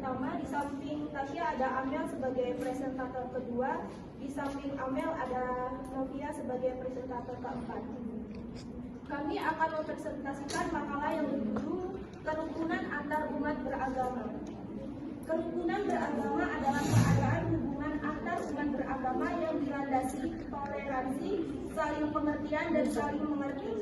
pertama, di samping Tasya ada Amel sebagai presentator kedua, di samping Amel ada Novia sebagai presentator keempat. Kami akan mempresentasikan makalah yang berjudul Kerukunan Antar Umat Beragama. Kerukunan beragama adalah keadaan hubungan antar umat beragama yang dilandasi toleransi, saling pengertian, dan saling mengerti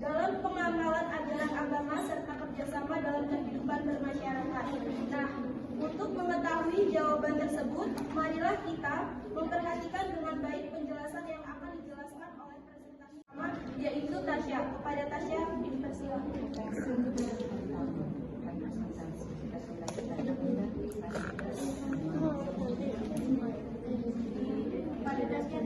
dalam pengamalan ajaran agama serta kerjasama dalam kehidupan bermasyarakat. Nah, untuk mengetahui jawaban tersebut, marilah kita memperhatikan dengan baik penjelasan yang akan dijelaskan oleh presentasi pertama, yaitu Tasya. Kepada Tasya, dipersilakan. Pada Tasya,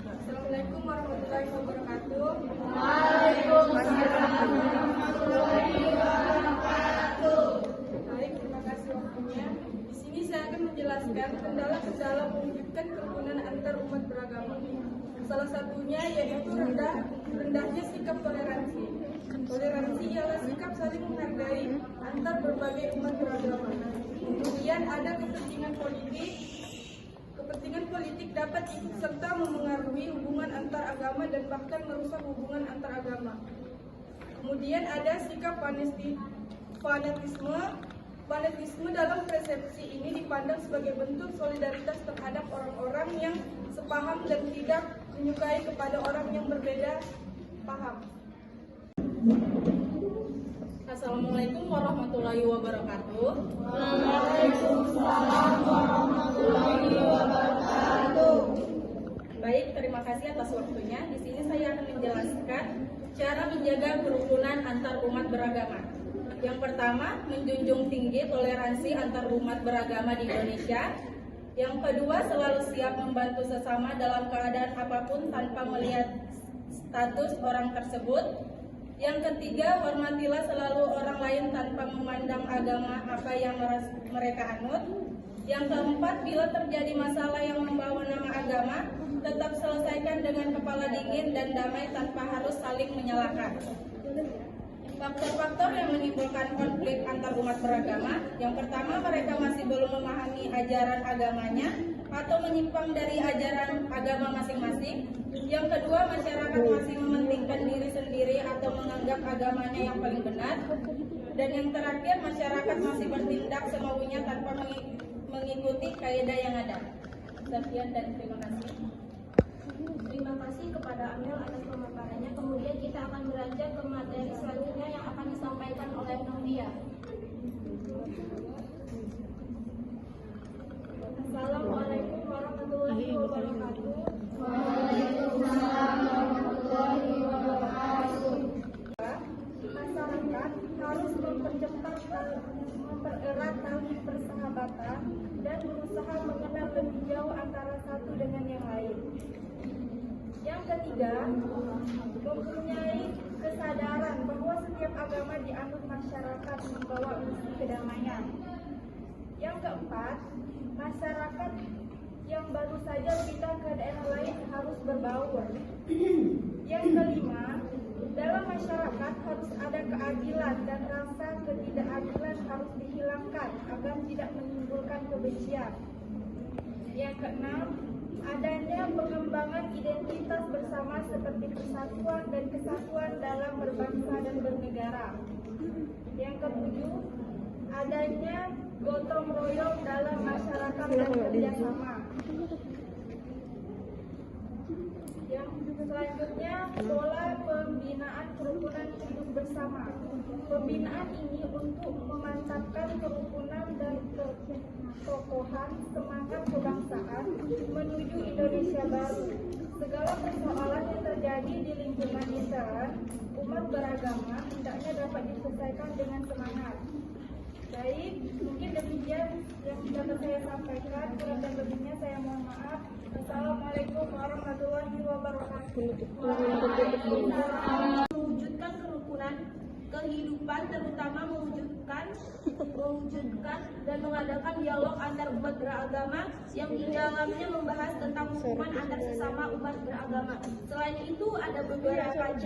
Assalamualaikum warahmatullahi wabarakatuh. Waalaikumsalam warahmatullahi wabarakatuh. Baik, terima kasih waktunya. Di sini saya akan menjelaskan kendala-kendala mewujudkan kerukunan antar umat beragama. Salah satunya yaitu rendahnya sikap toleransi. Toleransi ialah sikap saling menghargai antar berbagai umat beragama. Kemudian ada kepentingan politik. Kepentingan politik dapat ikut serta memengaruhi hubungan antar agama dan bahkan merusak hubungan antar agama. Kemudian ada sikap fanatisme. Fanatisme dalam persepsi ini dipandang sebagai bentuk solidaritas terhadap orang-orang yang sepaham dan tidak menyukai kepada orang yang berbeda paham. Assalamualaikum warahmatullahi wabarakatuh. Waalaikumsalam warahmatullahi wabarakatuh. Baik, terima kasih atas waktunya. Di sini saya akan menjelaskan cara menjaga kerukunan antar umat beragama. Yang pertama, menjunjung tinggi toleransi antar umat beragama di Indonesia. Yang kedua, selalu siap membantu sesama dalam keadaan apapun tanpa melihat status orang tersebut. Yang ketiga, hormatilah selalu orang lain tanpa memandang agama apa yang mereka anut. Yang keempat, bila terjadi masalah yang membawa nama agama, tetap selesaikan dengan kepala dingin dan damai tanpa harus saling menyalahkan. Faktor-faktor yang menimbulkan konflik antar umat beragama. Yang pertama, mereka masih belum memahami ajaran agamanya atau menyimpang dari ajaran agama masing-masing. Yang kedua, masyarakat masih mementingkan diri sendiri atau menganggap agamanya yang paling benar. Dan yang terakhir, masyarakat masih bertindak semaunya tanpa mengikuti kaidah yang ada. Sekian dan terima kasih. Terima kasih kepada Amel atas pemaparannya. Kemudian kita akan beranjak ke materi selanjutnya yang akan disampaikan oleh Novia. Assalamualaikum warahmatullahi wabarakatuh. Waalaikumsalam warahmatullahi wabarakatuh. Masyarakat harus mempererat tali persahabatan dan berusaha mengenal lebih jauh antara satu dengan yang lain. Yang ketiga, mempunyai kesadaran bahwa setiap agama dianut masyarakat membawa misi kedamaian. Yang keempat, masyarakat yang baru saja pindah ke daerah lain harus berbaur. Yang kelima, dalam masyarakat harus ada keadilan dan rasa ketidakadilan harus dihilangkan agar tidak menimbulkan kebencian. Yang keenam, adanya pengembangan identitas bersama seperti persatuan dan kesatuan dalam berbangsa dan bernegara. Yang ketujuh, adanya gotong royong dalam masyarakat dan kerjasama. Yang selanjutnya, pola pembinaan kerukunan hidup bersama. Pembinaan ini untuk memantapkan kerukunan dan ketokohan semangat kebangsaan menuju Indonesia baru. Segala persoalan yang terjadi di lingkungan intern umat beragama hendaknya dapat diselesaikan dengan semangat. Baik, mungkin demikian yang dapat saya sampaikan. Kurang dan lebihnya saya mohon maaf. Assalamualaikum warahmatullahi wabarakatuh. Mewujudkan kedepan terutama mewujudkan dan mengadakan dialog antar umat beragama yang di dalamnya membahas tentang hubungan antar sesama umat beragama. Selain itu ada beberapa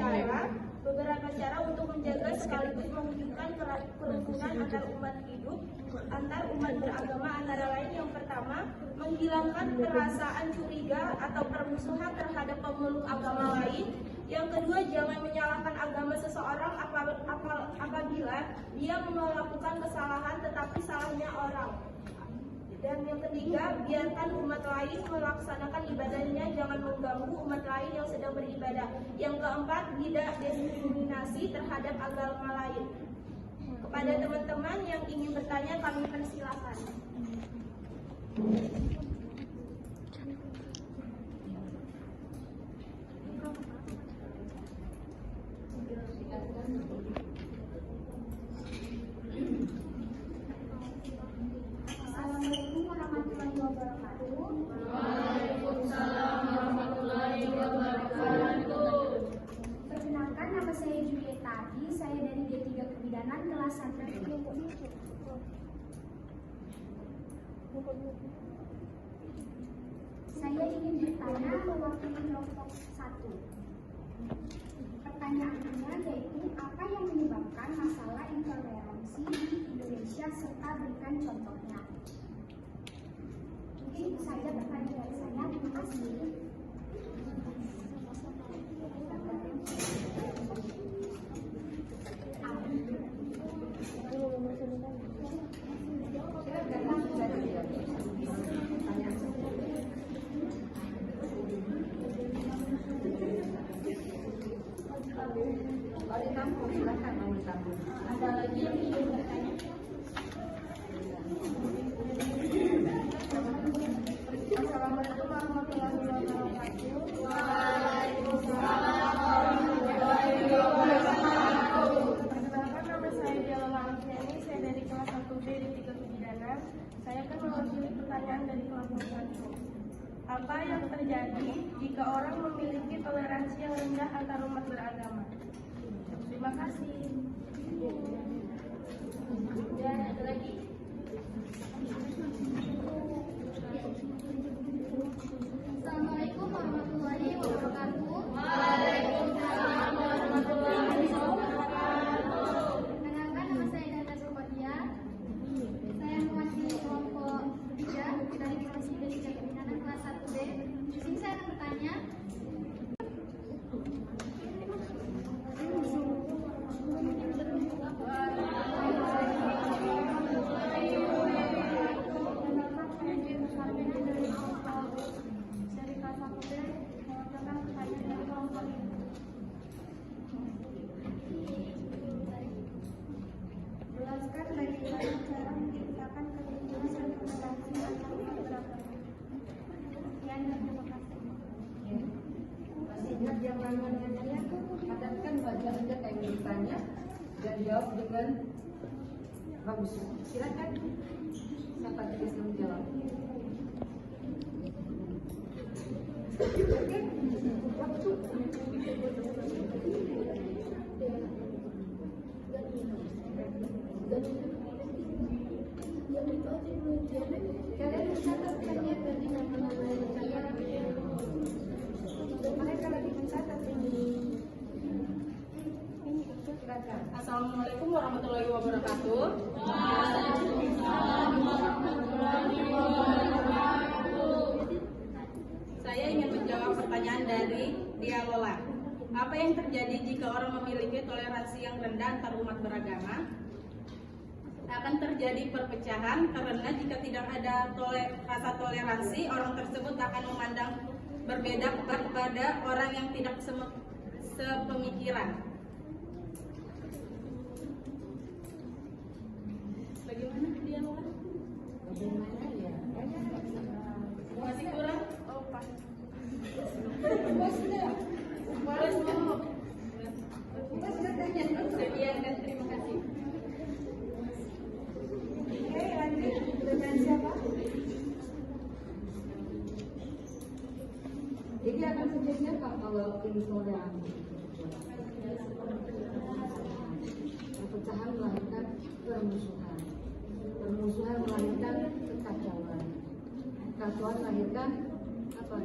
cara untuk menjaga sekaligus mewujudkan kerukunan antar umat hidup antar umat beragama, antara lain yang pertama, menghilangkan perasaan curiga atau permusuhan terhadap pemeluk agama lain. Yang kedua, jangan menyalahkan agama seseorang apabila dia melakukan kesalahan tetapi salahnya orang. Dan yang ketiga, biarkan umat lain melaksanakan ibadahnya, jangan mengganggu umat lain yang sedang beribadah. Yang keempat, tidak diskriminasi terhadap agama lain. Kepada teman-teman yang ingin bertanya, kami persilakan. Assalamualaikum warahmatullahi wabarakatuh. Waalaikumsalam warahmatullahi wabarakatuh. Perkenalkan, nama saya Julieta Adi, saya dari D3 Kebidanan kelas 1. Saya ingin bertanya mewakili kelompok 1. Pertanyaannya yaitu apa yang menyebabkan masalah intoleransi di Indonesia serta berikan contohnya. Mungkin itu saja pertanyaan dari saya. Terima kasih. Ada lagi yang ingin bertanya? Assalamualaikum warahmatullahi wabarakatuh. Waalaikumsalam warahmatullahi wabarakatuh. Perkenalkan, nama saya Dialog Alfiani, saya dari kelas 1B di 3 Kebidanan. Saya akan mewakili pertanyaan dari kelompok 1. Apa yang terjadi jika orang memiliki toleransi yang rendah antar umat beragama? Terima kasih. Dan ada lagi. Assalamualaikum warahmatullahi wabarakatuh. Waalaikumsalam warahmatullahi wabarakatuh. Perkenalkan, nama saya Dana Zulfadia. Saya mewakili kelompok 3 dari kelas D3 Kebidanan kelas 1B. Di sini saya akan bertanya. Jelaskan bagaimana cara menciptakan kerukunan dan toleransi antar umat beragama. Sekian dan terima kasih. Masih ingat yang namanya padatkan wajah Anda kayak ditanya dan jawab dengan bagus. Silakan. Siapa yang bisa menjawab? Oke. Waktu. Kalian mencatatkannya tadi nama-nama yang mereka lagi mencatat ini. Assalamualaikum warahmatullahi wabarakatuh. Saya ingin menjawab pertanyaan dari Dialola. Apa yang terjadi jika orang memiliki toleransi yang rendah antar umat beragama? Akan terjadi perpecahan karena jika tidak ada rasa toleransi, orang tersebut akan memandang berbeda kepada orang yang tidak sepemikiran. Bagaimana Dialola? Bagaimana ya? Masih kurang? Oh, Pak. Sekian dan terima kasih. Oke, lanjut dengan siapa? Jadi akan terjadi apa kalau intoleransi? Perpecahan permusuhan. Permusuhan melahirkan kekacauan. Kekacauan melahirkan apa?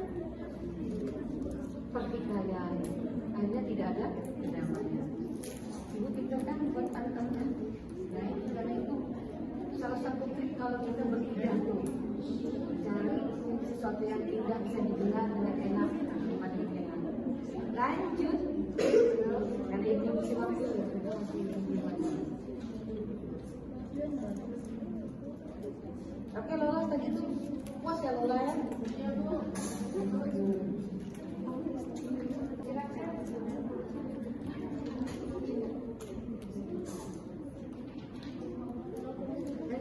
Pertikaian. Akhirnya tidak ada kedamaian. Ibu pikirkan buat anak-anak. Nah, karena itu salah satu trik kalau kita berpikir tuh cari sesuatu yang indah bisa didengar dengan enak pada enak. Lanjut. Karena ibu masih waktu ya sudah masih ibu. Oke, Lola tadi tuh puas ya Lola ya?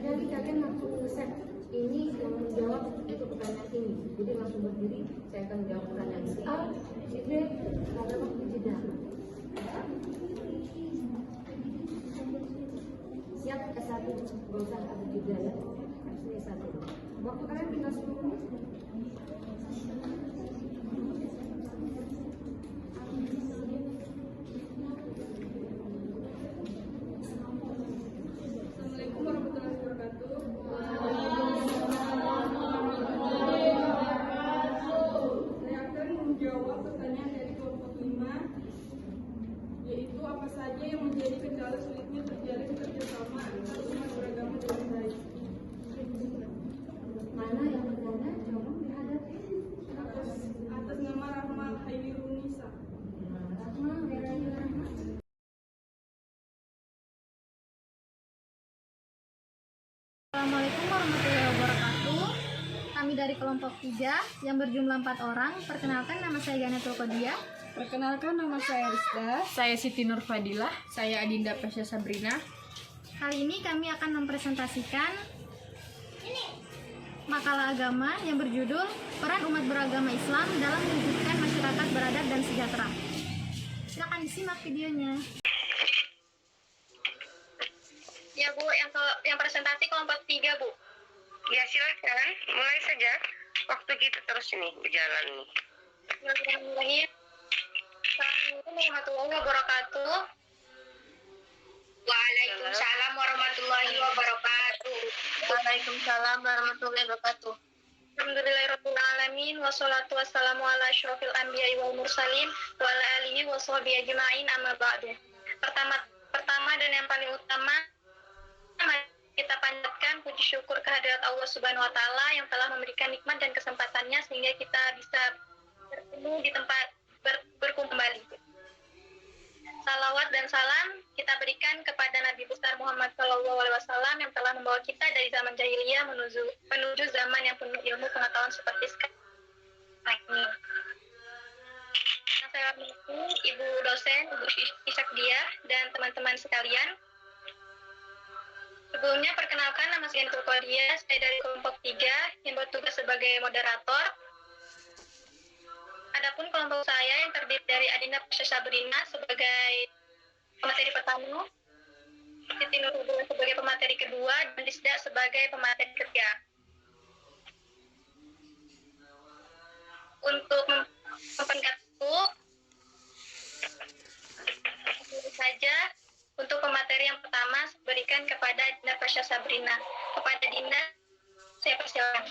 Jadi kalian langsung set ini yang menjawab itu pertanyaan ini. Jadi langsung berdiri, saya akan menjawab pertanyaan si A, si B, ada waktu jeda. Siap S1, gak usah ada jeda ya. Harusnya S1. Waktu kalian tinggal 10 menit. Assalamualaikum warahmatullahi wabarakatuh. Saya akan menjawab pertanyaan dari kelompok 5, yaitu apa saja yang menjadi kendala sulitnya terjalin kerjasama antar umat beragama dengan baik. Mana yang bertanya? Coba dihadapi. Atas nama Rahma Hairunisa. Rahma, Rahma. Assalamualaikum warahmatullahi wabarakatuh. Kami dari kelompok 3 yang berjumlah 4 orang. Perkenalkan, nama saya Ganatul Kodia. Perkenalkan, nama saya Rizda. Saya Siti Nur Fadilah. Saya Adinda Pasha Sabrina. Kali ini kami akan mempresentasikan makalah agama yang berjudul Peran Umat Beragama Islam dalam Mewujudkan Masyarakat Beradab dan Sejahtera. Silakan disimak videonya. Ya Bu, yang presentasi kelompok 3 Bu. Ya silakan, mulai saja. Waktu kita terus ini berjalan nih. Bismillahirrahmanirrahim. Assalamualaikum warahmatullahi wabarakatuh. Waalaikumsalam warahmatullahi wabarakatuh. Waalaikumsalam warahmatullahi wabarakatuh. Alhamdulillahirrahmanirrahim. Wassalatu wassalamu ala asyrafil anbiya'i wal mursalin wa ala alihi wa sahbihi ajma'in amma ba'du. Pertama dan yang paling utama, kita panjatkan puji syukur kehadirat Allah Subhanahu wa taala yang telah memberikan nikmat dan kesempatannya sehingga kita bisa bertemu di tempat berkumpul kembali. Salawat dan salam kita berikan kepada Nabi besar Muhammad SAW yang telah membawa kita dari zaman jahiliyah menuju zaman yang penuh ilmu pengetahuan seperti sekarang ini. Saya hormati Ibu dosen, Ibu Ishak Diah, dan teman-teman sekalian. Sebelumnya perkenalkan, nama saya Ganatul Kodia, saya dari kelompok 3 yang bertugas sebagai moderator. Adapun kelompok saya yang terdiri dari Adinda Pasha Sabrina sebagai pemateri pertama, Siti Nurul sebagai pemateri kedua, dan Rizda sebagai pemateri ketiga. Untuk memperingkat saja untuk pemateri yang pertama berikan kepada Adinda Pasha Sabrina. Kepada Dinda, saya persilakan.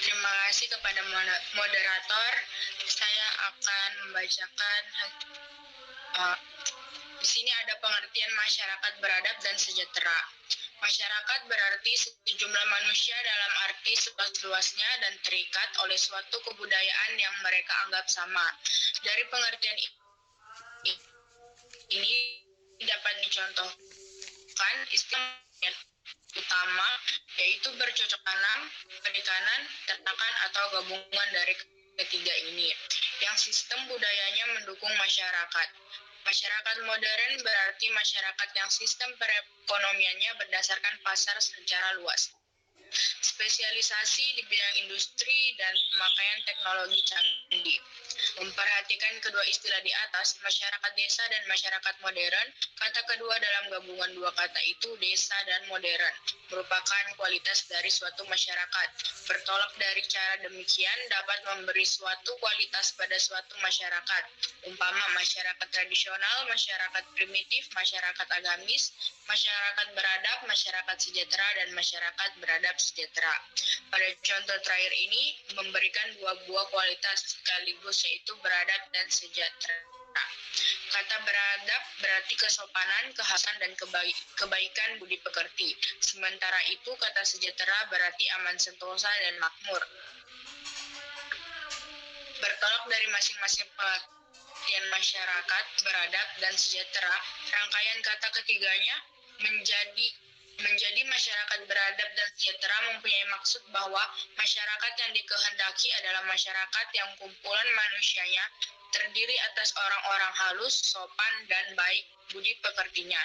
Terima kasih kepada moderator. Saya akan membacakan di sini ada pengertian masyarakat beradab dan sejahtera. Masyarakat berarti sejumlah manusia dalam arti seluas-luasnya dan terikat oleh suatu kebudayaan yang mereka anggap sama. Dari pengertian ini dapat dicontohkan istilah yang utama yaitu bercocok tanam, perikanan, ternakan atau gabungan dari ketiga ini yang sistem budayanya mendukung masyarakat. Masyarakat modern berarti masyarakat yang sistem perekonomiannya berdasarkan pasar secara luas. Spesialisasi di bidang industri dan pemakaian teknologi canggih. Memperhatikan kedua istilah di atas, masyarakat desa dan masyarakat modern, kata kedua dalam gabungan dua kata itu, desa dan modern, merupakan kualitas dari suatu masyarakat. Bertolak dari cara demikian dapat memberi suatu kualitas pada suatu masyarakat, umpama masyarakat tradisional, masyarakat primitif, masyarakat agamis, masyarakat beradab, masyarakat sejahtera, dan masyarakat beradab sejahtera. Pada contoh terakhir ini memberikan dua buah kualitas sekaligus, yaitu beradab dan sejahtera. Kata beradab berarti kesopanan, kehasan, dan kebaikan budi pekerti. Sementara itu kata sejahtera berarti aman sentosa dan makmur. Bertolak dari masing-masing pengertian masyarakat, beradab, dan sejahtera, rangkaian kata ketiganya menjadi masyarakat beradab dan sejahtera mempunyai maksud bahwa masyarakat yang dikehendaki adalah masyarakat yang kumpulan manusianya terdiri atas orang-orang halus, sopan, dan baik budi pekertinya,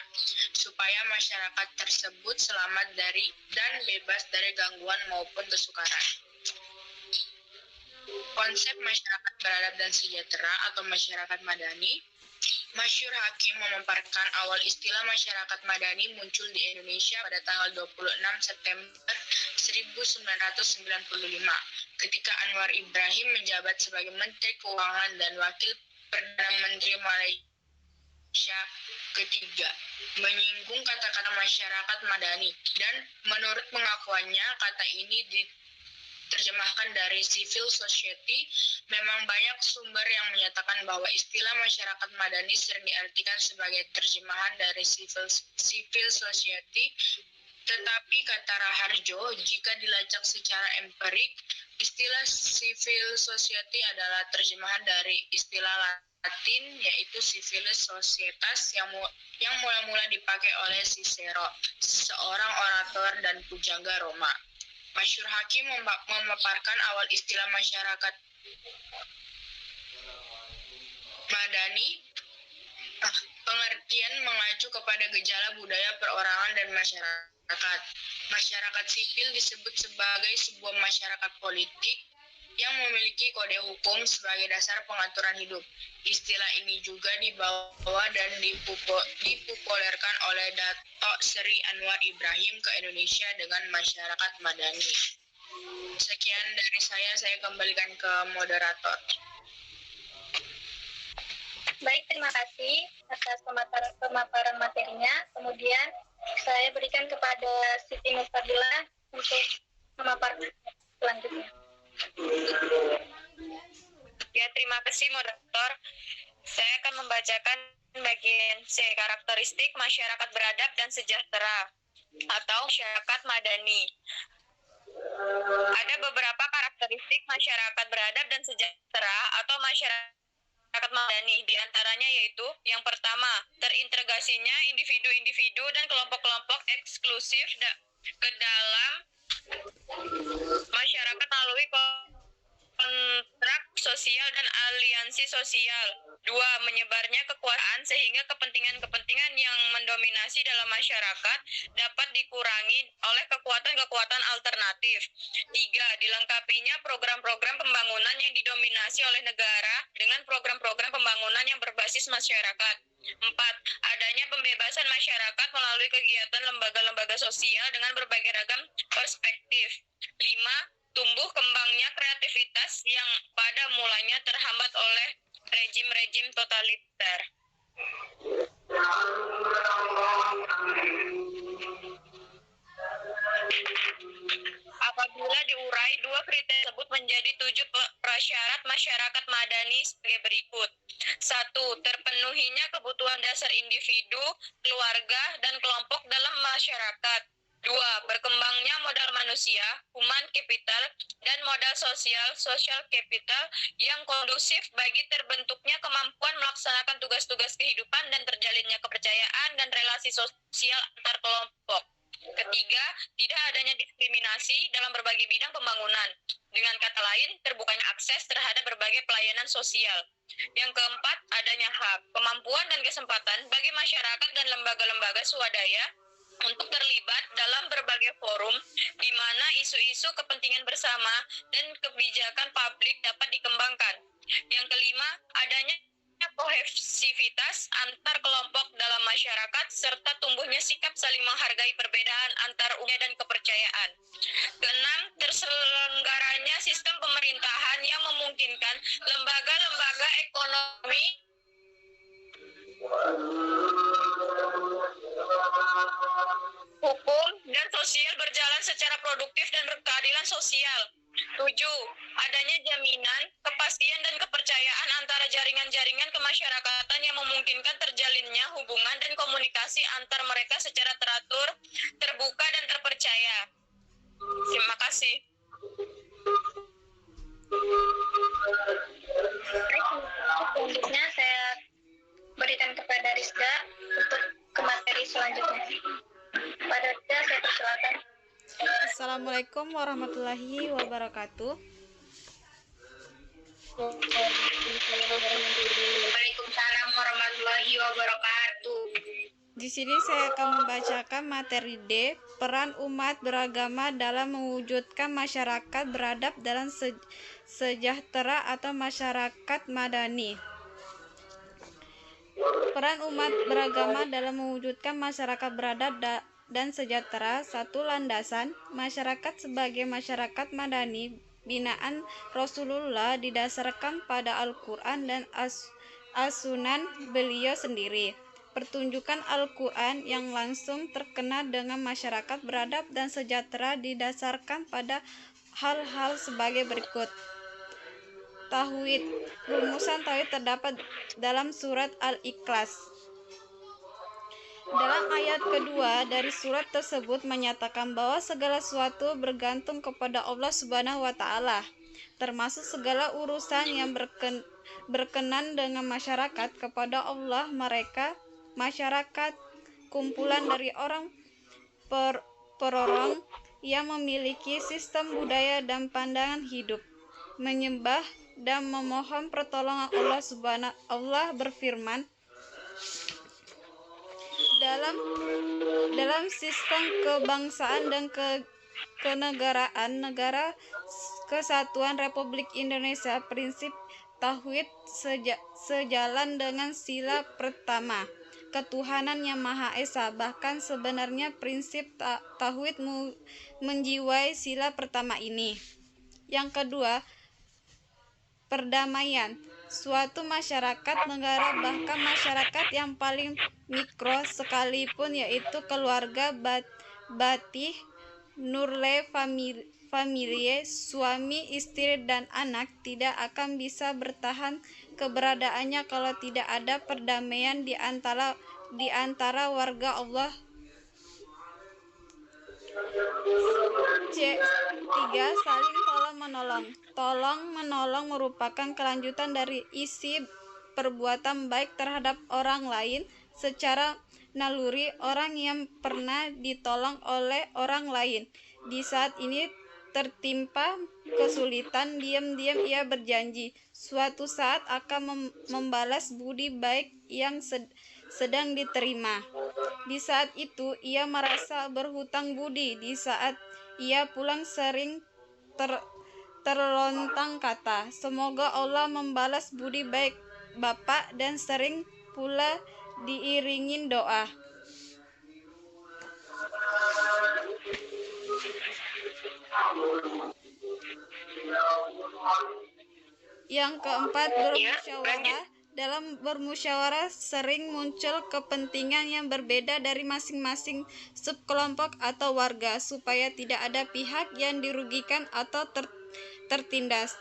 supaya masyarakat tersebut selamat dari dan bebas dari gangguan maupun kesukaran. Konsep masyarakat beradab dan sejahtera atau masyarakat madani. Masyhur Hakim memaparkan awal istilah masyarakat madani muncul di Indonesia pada tanggal 26 September 1995 ketika Anwar Ibrahim menjabat sebagai Menteri Keuangan dan Wakil Perdana Menteri Malaysia ketiga, menyinggung kata-kata masyarakat madani, dan menurut pengakuannya kata ini diterjemahkan dari civil society. Memang banyak sumber yang menyatakan bahwa istilah masyarakat madani sering diartikan sebagai terjemahan dari civil society, tetapi kata Raharjo, jika dilacak secara empirik, istilah civil society adalah terjemahan dari istilah Latin yaitu civilis societas yang mula-mula dipakai oleh Cicero, seorang orator dan pujangga Roma. Masyhur Hakim memaparkan awal istilah masyarakat madani, pengertian mengacu kepada gejala budaya perorangan dan masyarakat. Masyarakat sipil disebut sebagai sebuah masyarakat politik yang memiliki kode hukum sebagai dasar pengaturan hidup. Istilah ini juga dibawa dan dipopulerkan oleh Dato Sri Anwar Ibrahim ke Indonesia dengan masyarakat madani. Sekian dari saya kembalikan ke moderator. Baik, terima kasih atas pemaparan materinya. Kemudian saya berikan kepada Siti Nurfadilah untuk memaparkan selanjutnya. Ya, terima kasih moderator. Saya akan membacakan bagian C, karakteristik masyarakat beradab dan sejahtera atau masyarakat madani. Ada beberapa karakteristik masyarakat beradab dan sejahtera atau masyarakat madani, di antaranya yaitu yang pertama, terintegrasinya individu-individu dan kelompok-kelompok eksklusif ke dalam masyarakat melalui kontrak sosial dan aliansi sosial. Dua, menyebarnya kekuasaan sehingga kepentingan-kepentingan yang mendominasi dalam masyarakat dapat dikurangi oleh kekuatan-kekuatan alternatif. Tiga, dilengkapinya program-program pembangunan yang didominasi oleh negara dengan program-program pembangunan yang berbasis masyarakat. Empat, adanya pembebasan masyarakat melalui kegiatan lembaga-lembaga sosial dengan berbagai ragam perspektif. Lima, tumbuh kembangnya kreativitas yang pada mulanya terhambat oleh rejim-rejim totaliter. Apabila diurai, dua kriteria tersebut menjadi 7 prasyarat masyarakat madani sebagai berikut. 1. Terpenuhinya kebutuhan dasar individu, keluarga, dan kelompok dalam masyarakat. 2. Berkembangnya modal manusia, human capital, dan modal sosial, social capital, yang kondusif bagi terbentuknya kemampuan melaksanakan tugas-tugas kehidupan dan terjalinnya kepercayaan dan relasi sosial antar kelompok. Ketiga, tidak adanya diskriminasi dalam berbagai bidang pembangunan. Dengan kata lain, terbukanya akses terhadap berbagai pelayanan sosial. Yang keempat, adanya hak, kemampuan, dan kesempatan bagi masyarakat dan lembaga-lembaga swadaya untuk terlibat dalam berbagai forum di mana isu-isu kepentingan bersama dan kebijakan publik dapat dikembangkan. Yang kelima, adanya kohesivitas antar kelompok dalam masyarakat serta tumbuhnya sikap saling menghargai perbedaan antar umat dan kepercayaan. Keenam, terselenggaranya sistem pemerintahan yang memungkinkan lembaga-lembaga ekonomi hukum dan sosial berjalan secara produktif dan berkeadilan sosial. 7. Adanya jaminan, kepastian dan kepercayaan antara jaringan-jaringan kemasyarakatan yang memungkinkan terjalinnya hubungan dan komunikasi antar mereka secara teratur, terbuka dan terpercaya. Terima kasih. Selanjutnya saya berikan kepada Rizda untuk ke materi selanjutnya. Pada Rizda saya persilakan. Assalamualaikum warahmatullahi wabarakatuh. Waalaikumsalam warahmatullahi wabarakatuh. Di sini saya akan membacakan materi D, peran umat beragama dalam mewujudkan masyarakat beradab dan sejahtera atau masyarakat madani. Peran umat beragama dalam mewujudkan masyarakat beradab dan sejahtera. 1. Landasan masyarakat sebagai masyarakat madani binaan Rasulullah didasarkan pada Al-Quran dan as-sunan beliau sendiri. Pertunjukan Al-Quran yang langsung terkena dengan masyarakat beradab dan sejahtera didasarkan pada hal-hal sebagai berikut. Tauhid. Rumusan tauhid terdapat dalam surat Al-Ikhlas. Dalam ayat kedua dari surat tersebut menyatakan bahwa segala sesuatu bergantung kepada Allah Subhanahu wa taala, termasuk segala urusan yang berkenan dengan masyarakat kepada Allah. Mereka masyarakat kumpulan dari orang per orang yang memiliki sistem budaya dan pandangan hidup, menyembah dan memohon pertolongan Allah Subhanahu. Allah berfirman dalam sistem kebangsaan dan kenegaraan Negara Kesatuan Republik Indonesia, prinsip tauhid sejalan dengan sila pertama, ketuhanan yang Maha Esa. Bahkan sebenarnya prinsip tauhid menjiwai sila pertama ini. Yang kedua, perdamaian. Suatu masyarakat, negara, bahkan masyarakat yang paling mikro sekalipun, yaitu keluarga batih, nurle familie, suami, istri, dan anak, tidak akan bisa bertahan keberadaannya kalau tidak ada perdamaian di antara warga Allah. C. 3. Saling tolong-menolong. Tolong-menolong merupakan kelanjutan dari isi perbuatan baik terhadap orang lain. Secara naluri, orang yang pernah ditolong oleh orang lain, di saat ini tertimpa kesulitan, diam-diam ia berjanji suatu saat akan membalas budi baik yang sedang diterima. Di saat itu ia merasa berhutang budi. Di saat ia pulang sering terlontang kata, semoga Allah membalas budi baik Bapak, dan sering pula diiringin doa. Yang keempat, bermusyawarah. Dalam bermusyawarah sering muncul kepentingan yang berbeda dari masing-masing subkelompok atau warga, supaya tidak ada pihak yang dirugikan atau tertindas.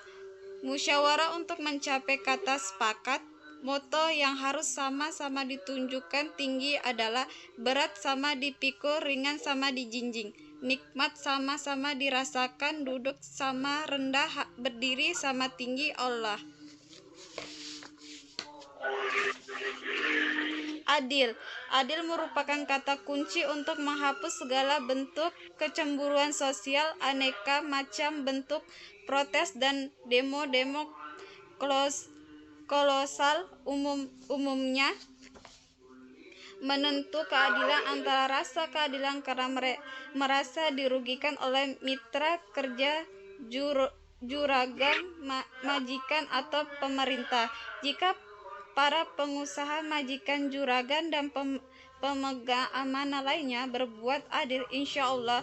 Musyawarah untuk mencapai kata sepakat. Moto yang harus sama-sama ditunjukkan tinggi adalah berat sama dipikul, ringan sama dijinjing, nikmat sama-sama dirasakan, duduk sama rendah, berdiri sama tinggi Allah. Adil. Adil merupakan kata kunci untuk menghapus segala bentuk kecemburuan sosial, aneka macam bentuk protes dan demo-demo kolosal. Umumnya menentu keadilan antara rasa keadilan karena merasa dirugikan oleh mitra kerja, juragan, majikan, atau pemerintah. Jika para pengusaha, majikan, juragan, dan pemegang amanah lainnya berbuat adil, insya Allah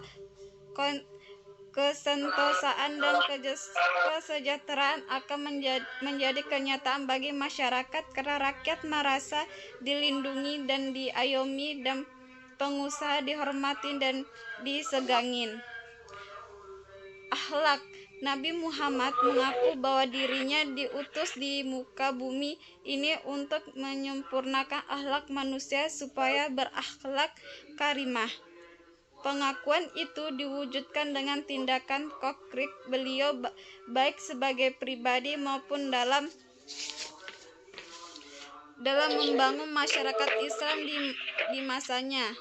kesentosaan dan kesejahteraan akan menjadi kenyataan bagi masyarakat, karena rakyat merasa dilindungi dan diayomi, dan pengusaha dihormati dan disegangin. Akhlak. Nabi Muhammad mengaku bahwa dirinya diutus di muka bumi ini untuk menyempurnakan akhlak manusia supaya berakhlak karimah. Pengakuan itu diwujudkan dengan tindakan konkret beliau baik sebagai pribadi maupun dalam membangun masyarakat Islam di masanya.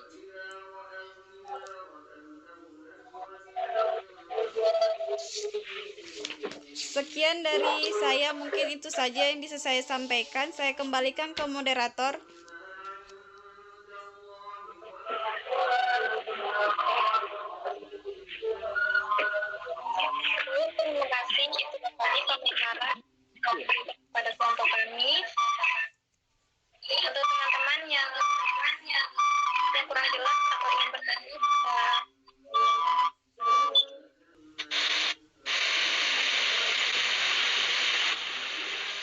Sekian dari saya, mungkin itu saja yang bisa saya sampaikan. Saya kembalikan ke moderator. Terima kasih, itu tadi pembicaraan pada kelompok kami. Untuk teman-teman yang kurang jelas atau ingin bertanya,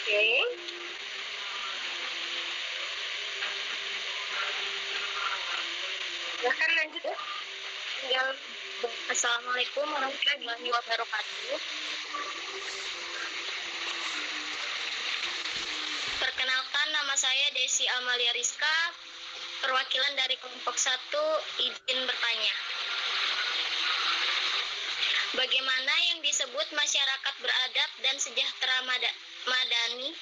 oke. Silahkan lanjut ya. Tinggal Assalamualaikum warahmatullahi wabarakatuh. Perkenalkan, nama saya Desi Amalia Rizka, perwakilan dari kelompok 1, izin bertanya. Bagaimana yang disebut masyarakat beradab dan sejahtera madani?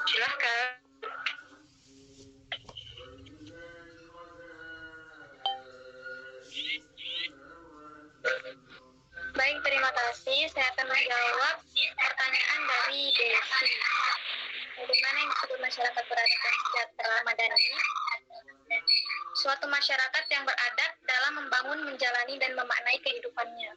Silahkan. Baik, terima kasih. Saya akan menjawab pertanyaan dari Desi. Bagaimana yang disebut masyarakat beradab dan sejahtera madani? Suatu masyarakat yang beradab dalam membangun, menjalani, dan memaknai kehidupannya.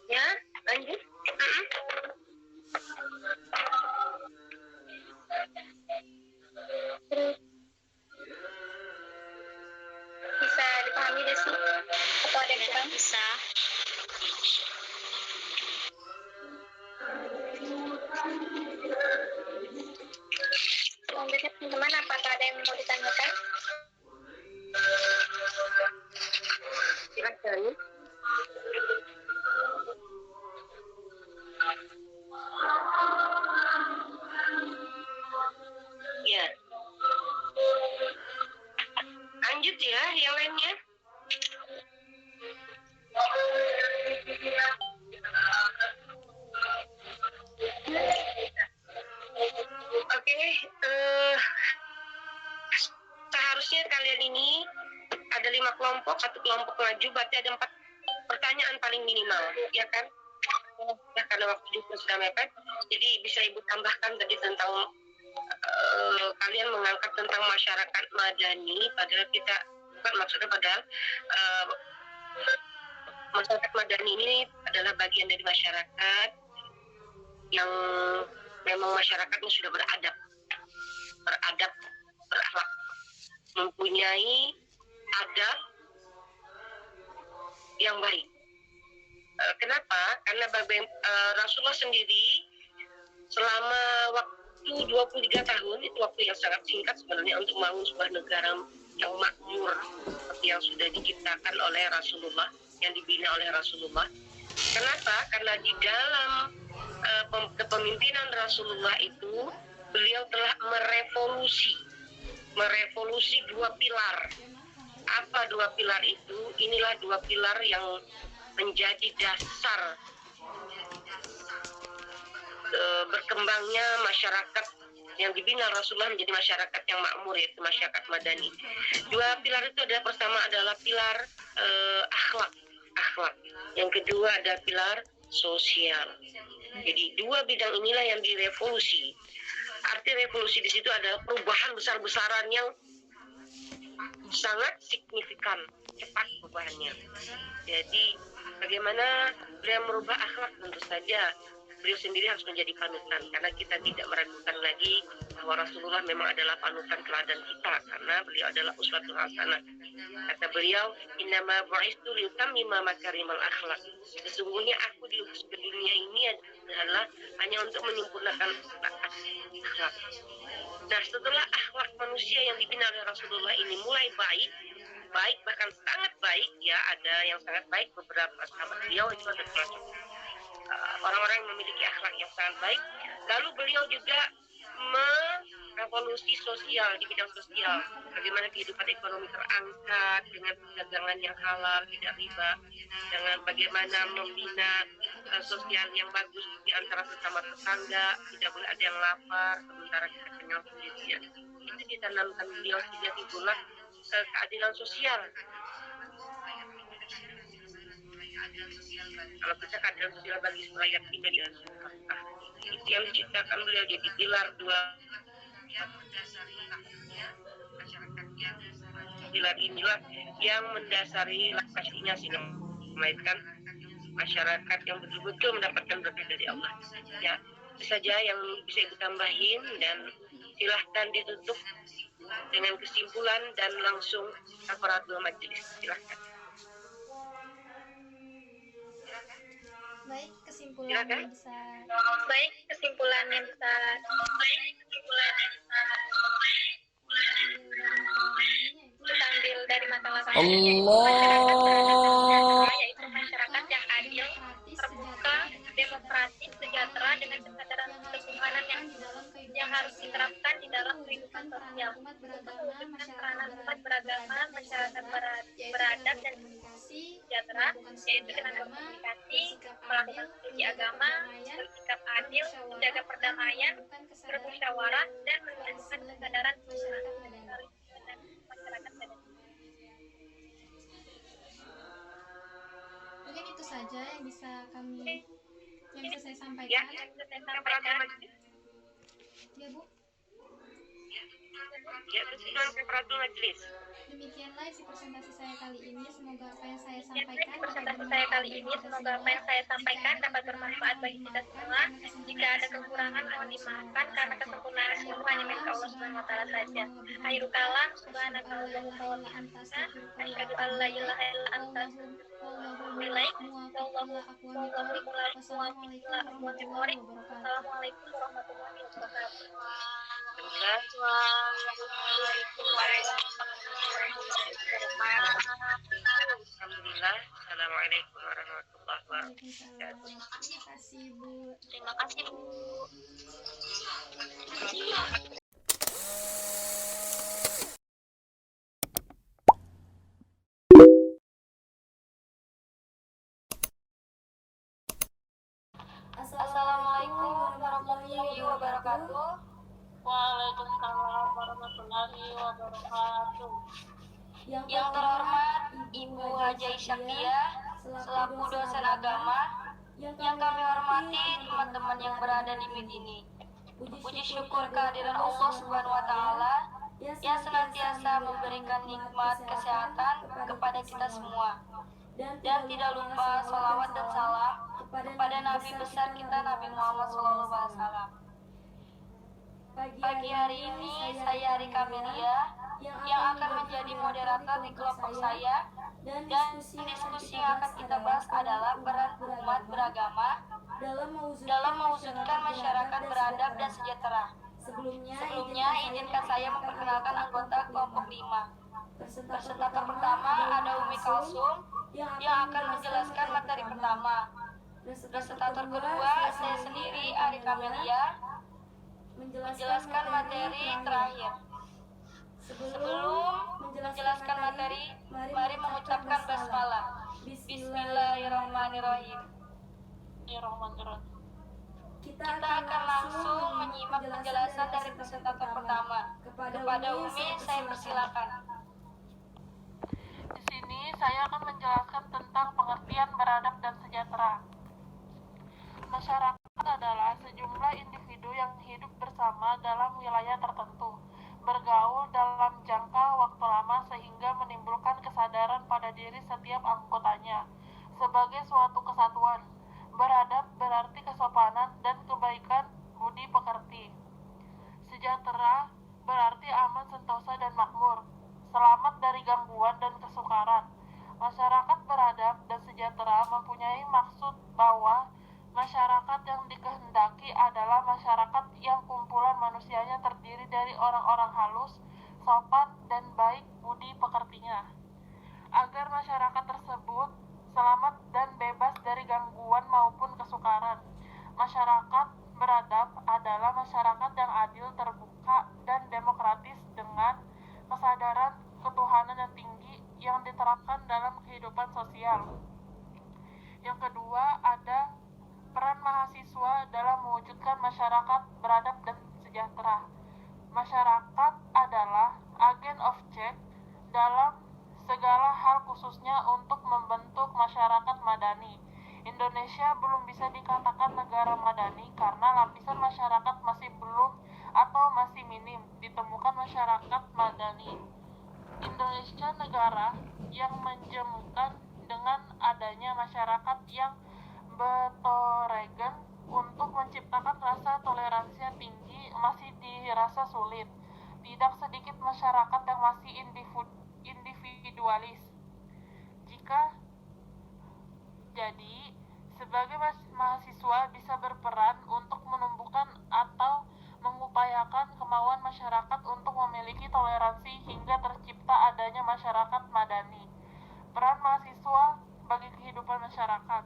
Ya, lanjut. Bisa dipahami Desi? Atau ada yang kurang? Bisa. Selanjutnya teman-teman, apakah ada yang mau ditanyakan? Silakan. Ya. Lanjut ya, yang lainnya. Oke, seharusnya kalian ini ada 5 kelompok, 1 kelompok maju, berarti ada 4 pertanyaan paling minimal, ya kan? Ya, karena waktu juga sudah mepet, jadi bisa Ibu tambahkan tadi tentang kalian mengangkat tentang masyarakat madani, padahal kita bukan maksudnya, padahal masyarakat madani ini adalah bagian dari masyarakat yang memang masyarakatnya sudah beradab, berakhlak, mempunyai adab yang baik. Kenapa? Karena Rasulullah sendiri selama waktu 23 tahun, itu waktu yang sangat singkat sebenarnya untuk membangun sebuah negara yang makmur seperti yang sudah diciptakan oleh Rasulullah, yang dibina oleh Rasulullah. Kenapa? Karena di dalam kepemimpinan Rasulullah itu beliau telah merevolusi 2 pilar. Apa 2 pilar itu? Inilah 2 pilar yang menjadi dasar berkembangnya masyarakat yang dibina Rasulullah menjadi masyarakat yang makmur, yaitu masyarakat madani. Dua pilar itu adalah, pertama adalah pilar akhlak. Yang kedua adalah pilar sosial. Jadi dua bidang inilah yang direvolusi. Arti revolusi di situ adalah perubahan besar-besaran yang sangat signifikan, cepat perubahannya. Jadi bagaimana beliau merubah akhlak, tentu saja beliau sendiri harus menjadi panutan, karena kita tidak meragukan lagi bahwa Rasulullah memang adalah panutan teladan kita, karena beliau adalah uswatul hasanah. Kata beliau, innama bu'istu liyutammima makarimal akhlak. Sesungguhnya aku diutus ke dunia ini adalah hanya untuk menyempurnakan akhlak. Nah, setelah akhlak manusia yang dibina oleh Rasulullah ini mulai baik bahkan sangat baik, ya, ada yang sangat baik, beberapa sahabat beliau itu ada orang-orang yang memiliki akhlak yang sangat baik. Lalu beliau juga merevolusi sosial, di bidang sosial, bagaimana kehidupan ekonomi terangkat dengan perdagangan yang halal, tidak riba, dengan bagaimana membina sosial yang bagus di antara sesama tetangga, tidak boleh ada yang lapar sementara kita kenyang sendirian. Itu ditanamkan beliau sehingga timbullah keadilan sosial. Kalau kita keadilan sosial bagi rakyat kita di Jakarta, itu yang diciptakan beliau jadi pilar dua. Pilar inilah yang mendasari pastinya sehingga melahirkan masyarakat yang betul-betul mendapatkan berkah dari Allah. Ya, itu saja yang bisa ibu tambahin, dan silahkan ditutup dengan kesimpulan dan langsung kafaratul majelis. Silahkan. Baik, kesimpulannya bisa. Baik, kesimpulannya bisa. Diambil dari mata-mata Allah. yaitu masyarakat yang adil, terbuka, demokratis, sejahtera dengan kesadaran ketuhanan yang harus diterapkan di dalam kehidupan sosial untuk mewujudkan peranan umat beragama, masyarakat beradab dan sejahtera, yaitu dengan berkomunikasi, melakukan studi agama, bersikap adil, menjaga perdamaian, bermusyawarah, dan menumbuhkan kesadaran masyarakat beradab. Mungkin itu saja yang bisa saya sampaikan. Ya, yang bisa saya sampaikan. Ya, Bu. Ya, kesimpulan kafaratul majelis. Demikianlah isi presentasi saya kali ini. Semoga apa yang saya sampaikan dapat bermanfaat bagi kita semua. Jika ada kekurangan mohon dimaafkan, karena kesempurnaan ilmu hanya milik Allah Subhanahu wa taala saja. Akhirul kalam, subhanakallahumma wa bihamdika, asyhadu an la ilaha illa anta, Assalamualaikum warahmatullahi wabarakatuh. Alhamdulillah. Assalamualaikum warahmatullahi wabarakatuh. Terima kasih, Bu. Terima kasih, Bu. Assalamualaikum warahmatullahi wabarakatuh. Waalaikumsalam warahmatullahi wabarakatuh. Yang terhormat Ibu Haja Isyakdia selaku dosen agama, yang kami hormati teman-teman yang berada di meet ini. Puji syukur kehadiran Allah Subhanahu wa taala yang senantiasa memberikan nikmat kesehatan kepada kita semua. Dan tidak lupa salawat dan salam kepada Nabi besar kita Nabi Muhammad SAW. Pagi hari ini saya Rika Melia yang akan menjadi moderator di kelompok saya, dan diskusi yang akan kita bahas adalah peran umat beragama dalam mewujudkan masyarakat beradab dan sejahtera. Sebelumnya izinkan saya memperkenalkan anggota kelompok 5. Presentator pertama ada Umi Kalsum yang akan menjelaskan materi pertama. Presentator kedua saya sendiri Ari Kamelia menjelaskan materi terakhir. Sebelum menjelaskan materi, mari mengucapkan basmalah. Bismillahirrahmanirrahim. Kita akan langsung menyimak penjelasan dari presentator pertama. Kepada Umi, saya persilakan. Di sini saya akan menjelaskan tentang pengertian beradab dan sejahtera. Masyarakat adalah sejumlah individu yang hidup bersama dalam wilayah tertentu, bergaul dalam jangka waktu lama sehingga menimbulkan kesadaran pada diri setiap anggotanya sebagai suatu kesatuan. Beradab berarti kesopanan dan kebaikan budi pekerti. Sejahtera berarti aman, sentosa, dan makmur, selamat dari gangguan dan kesukaran. Masyarakat beradab dan sejahtera mempunyai maksud bahwa masyarakat yang dikehendaki adalah masyarakat yang kumpulan manusianya terdiri dari orang-orang halus, sopan, dan baik budi pekertinya. Agar masyarakat tersebut selamat dan bebas dari gangguan maupun kesukaran. Masyarakat beradab adalah masyarakat yang adil, terbuka, dan demokratis dengan kesadaran ketuhanan yang tinggi yang diterapkan dalam kehidupan sosial. Yang kedua, ada peran mahasiswa dalam mewujudkan masyarakat beradab dan sejahtera. Masyarakat adalah agen of change dalam segala hal, khususnya untuk membentuk masyarakat madani. Indonesia belum bisa dikatakan negara madani karena lapisan masyarakat masih belum atau masih minim ditemukan masyarakat madani. Indonesia negara yang menjemukan dengan adanya masyarakat yang bertoregen untuk menciptakan rasa toleransi yang tinggi masih dirasa sulit. Tidak sedikit masyarakat yang masih individualis. Jadi, sebagai mahasiswa bisa berperan untuk menumbuhkan atau mengupayakan kemauan masyarakat untuk memiliki toleransi hingga tercipta adanya masyarakat madani. Peran mahasiswa bagi kehidupan masyarakat.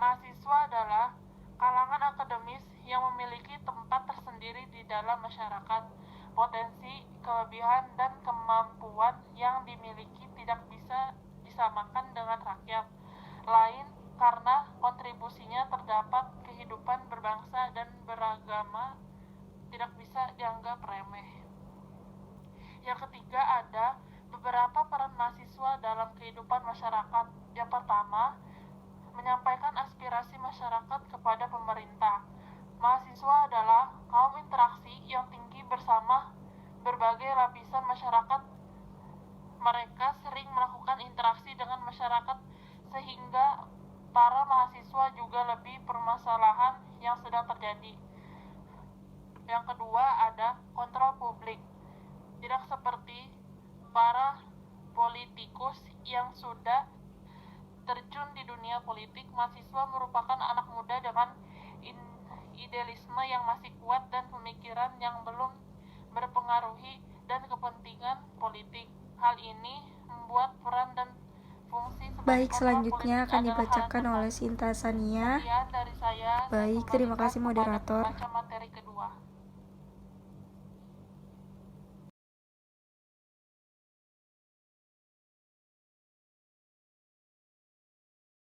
Mahasiswa adalah kalangan akademis yang memiliki tempat tersendiri di dalam masyarakat. Potensi, kelebihan, dan kemampuan yang dimiliki tidak bisa disamakan dengan rakyat lain karena kontribusinya terdapat kehidupan berbangsa dan beragama tidak bisa dianggap remeh. Yang ketiga, ada beberapa peran mahasiswa dalam kehidupan masyarakat. Yang pertama, menyampaikan aspirasi masyarakat kepada pemerintah. Mahasiswa adalah kaum interaksi yang tinggi bersama berbagai lapisan masyarakat. Mereka sering melakukan interaksi dengan masyarakat sehingga para mahasiswa juga lebih permasalahan yang sedang terjadi. Yang kedua, ada kontrol publik. Tidak seperti para politikus yang sudah terjun di dunia politik, mahasiswa merupakan anak muda dengan idealisme yang masih kuat dan pemikiran yang belum berpengaruhi dan kepentingan politik. Hal ini membuat peran dan fungsi Baik, selanjutnya akan dibacakan oleh Sinta Sania. Baik, terima kasih moderator. Materi kedua.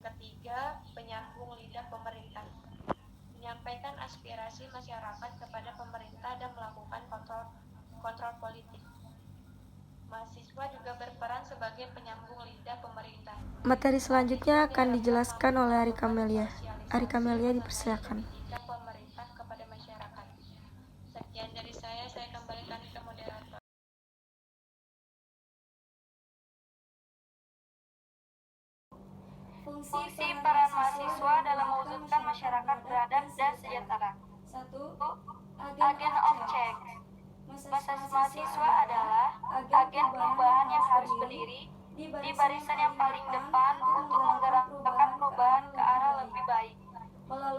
Ketiga, penyambung lidah pemerintah. Menyampaikan aspirasi masyarakat kepada pemerintah dan melakukan kontrol politik. Mahasiswa juga berperan sebagai penyambung lidah pemerintah. Materi selanjutnya akan dijelaskan oleh Ari Kamelia. Ari Kamelia dipersilakan. Pemerintah kepada masyarakat. Sekian dari saya kembalikan ke moderator. Fungsi peran mahasiswa dalam mewujudkan masyarakat beradab dan sejahtera. 1. Agen of change. Mahasiswa adalah agen perubahan yang harus berdiri di barisan yang paling depan untuk menggerakkan perubahan ke arah lebih baik.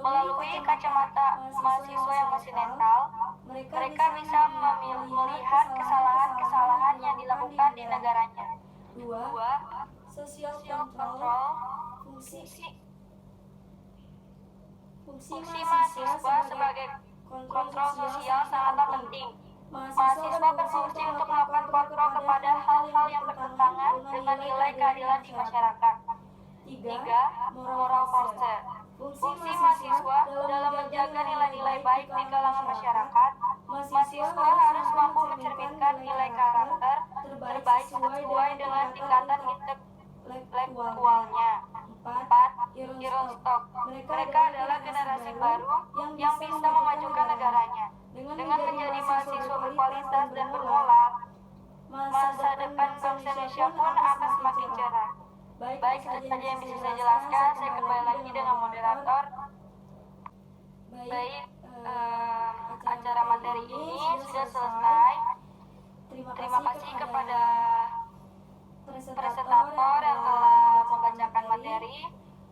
Melalui kacamata mahasiswa yang masih netral, mereka bisa melihat kesalahan-kesalahan yang dilakukan di negaranya. 2. Social control. Fungsi mahasiswa sebagai kontrol sosial sangatlah penting. Mahasiswa berfungsi untuk melakukan kontrol kepada hal-hal yang bertentangan dengan nilai keadilan di masyarakat. 3. Moral force. Fungsi mahasiswa dalam menjaga nilai-nilai baik di kalangan masyarakat, mahasiswa harus mampu mencerminkan nilai karakter terbaik sesuai dengan tingkatan intelektualnya. 4. Eurostock. Mereka adalah generasi baru yang bisa memajukan negaranya. Dengan menjadi mahasiswa berkualitas dan bermoral, masa depan bangsa Indonesia pun akan semakin cerah. Baik, itu saja yang bisa saya jelaskan. Saya kembali lagi dengan moderator. Baik, acara materi ini sudah selesai. Terima kasih kepada presentator yang telah membacakan materi.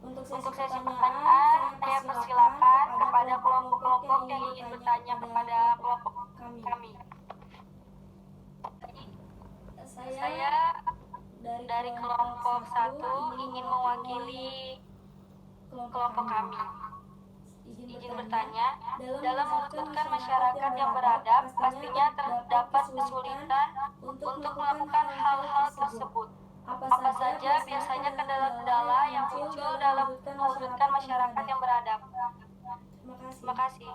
Untuk sesi pertanyaan, saya persilakan kepada kelompok-kelompok yang ingin bertanya kepada kelompok kami. Saya dari kelompok 1 ingin mewakili kelompok kami. Izin bertanya, dalam mewujudkan masyarakat yang beradab, pastinya terdapat kesulitan untuk melakukan hal-hal tersebut. Apa saja biasanya kendala-kendala yang muncul dalam mewujudkan masyarakat yang beradab? Terima kasih.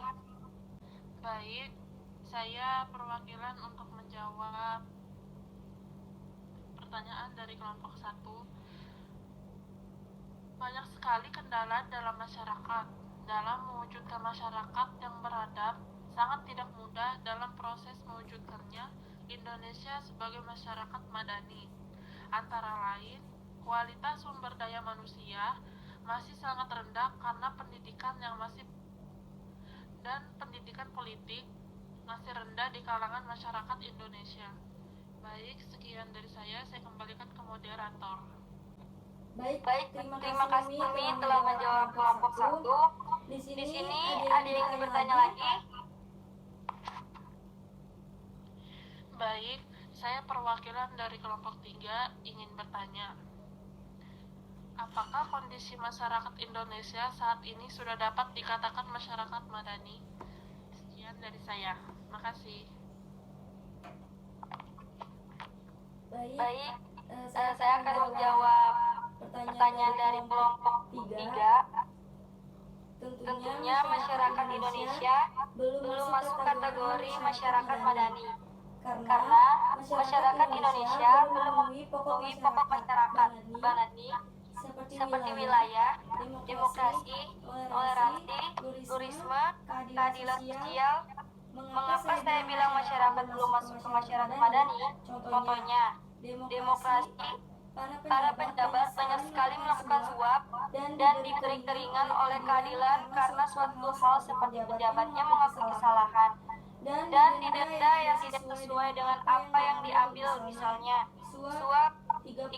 Baik, saya perwakilan untuk menjawab pertanyaan dari kelompok 1. Banyak sekali kendala dalam masyarakat. Dalam mewujudkan masyarakat yang beradab, sangat tidak mudah dalam proses mewujudkannya Indonesia sebagai masyarakat madani. Antara lain, kualitas sumber daya manusia masih sangat rendah karena pendidikan pendidikan politik masih rendah di kalangan masyarakat Indonesia. Baik, sekian dari saya kembalikan ke moderator. Baik, terima kasih Umi telah menjawab kelompok 1. Di sini ada yang ingin bertanya lagi? Baik, saya perwakilan dari kelompok 3 ingin bertanya. Apakah kondisi masyarakat Indonesia saat ini sudah dapat dikatakan masyarakat madani? Sekian dari saya. Makasih. Baik, saya akan menjawab pertanyaan dari kelompok 3. Tentunya masyarakat Indonesia belum masuk kategori masyarakat madani. Karena masyarakat Indonesia belum memenuhi pokok masyarakat madani seperti wilayah, demokrasi, toleransi, turisme, keadilan sosial. Mengapa saya bilang masyarakat belum masuk ke masyarakat madani? Contohnya, demokrasi, para pejabat banyak sekali melakukan suap dan diberi keringan oleh keadilan karena suatu hal seperti pejabatnya mengakui kesalahan dan didenda yang tidak sesuai dengan apa yang diambil, misalnya suap 32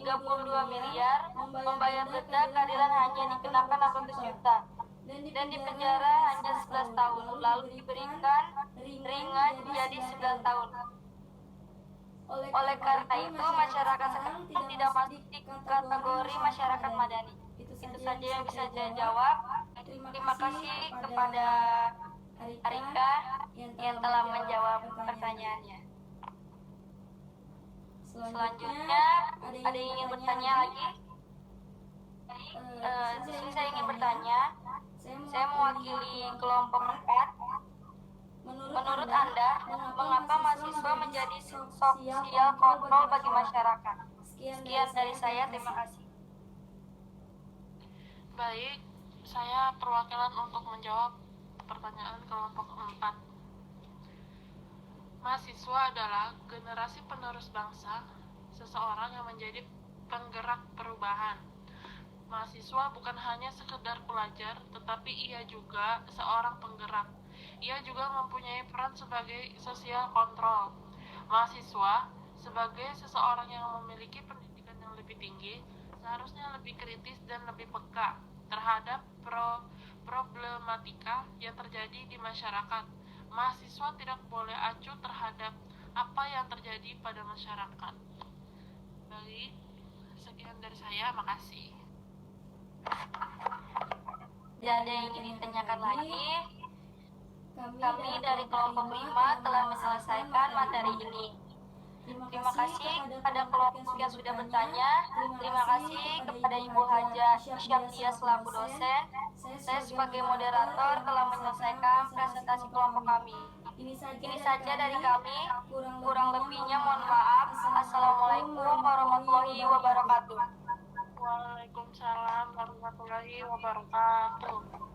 miliar, membayar denda keadilan hanya dikenakan 600 juta dan dipenjara hanya 11 tahun, lalu diberikan ringan jadi 9 tahun. Oleh karena itu, masyarakat sekarang tidak masuk di kategori masyarakat madani. Itu saja yang bisa saya jawab. Terima kasih kepada Arika yang telah menjawab pertanyaannya. Selanjutnya, ada yang ingin bertanya lagi? Di sini saya ingin bertanya. Saya mewakili kelompok 4. Menurut Anda, mengapa mahasiswa menjadi sosial kontrol bagi masyarakat? Sekian dari saya, terima kasih. Baik, saya perwakilan untuk menjawab pertanyaan kelompok 4. Mahasiswa adalah generasi penerus bangsa, seseorang yang menjadi penggerak perubahan. Mahasiswa bukan hanya sekedar pelajar, tetapi ia juga seorang penggerak. Ia juga mempunyai peran sebagai sosial kontrol. Mahasiswa, sebagai seseorang yang memiliki pendidikan yang lebih tinggi, seharusnya lebih kritis dan lebih peka terhadap problematika yang terjadi di masyarakat. Mahasiswa tidak boleh acuh terhadap apa yang terjadi pada masyarakat. Baik, sekian dari saya, makasih. Tidak ada yang ingin ditanyakan lagi. Kami dari kelompok 5 telah menyelesaikan materi ini. Terima kasih kepada kelompok yang sudah bertanya. Terima kasih kepada Ibu Haja Syafia selaku dosen. Saya sebagai moderator telah menyelesaikan presentasi kelompok kami. Ini saja dari kami. Kurang lebihnya mohon maaf. Assalamualaikum warahmatullahi wabarakatuh. Waalaikumsalam warahmatullahi wabarakatuh.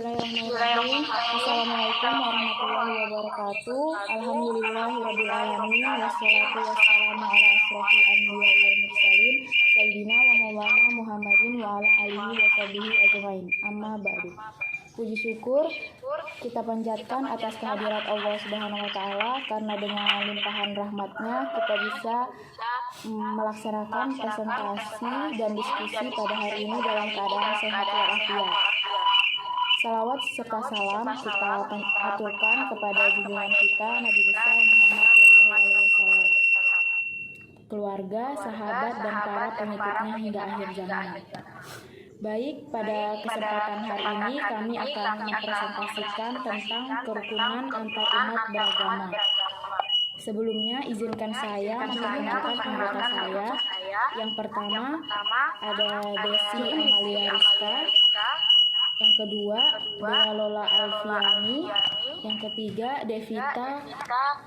Bismillahirrahmanirrahim. Assalamualaikum warahmatullahi wabarakatuh. Alhamdulillahirrabbilalamin. Wassalatu wassalamu ala asrofil anbiya wal mursalin Sayyidina wa maulana Muhammadin wa ala alihi wa sahbihi ajmain. Amma ba'du. Puji syukur kita panjatkan atas kehadirat Allah Subhanahu wa taala, karena dengan limpahan rahmatnya kita bisa melaksanakan presentasi dan diskusi pada hari ini dalam keadaan sehat walafiat. Salawat serta salam kita aturkan kepada junjungan kita Nabi besar Muhammad SAW, keluarga, sahabat, dan para pengikutnya hingga akhir zaman. Baik, pada kesempatan hari ini kami akan mempresentasikan tentang kerukunan antar umat beragama. Sebelumnya, izinkan saya memperkenalkan anggota saya. Yang pertama ada Desi Amalia Rizka, yang kedua Dea Lola Alfiani, yang ketiga Devita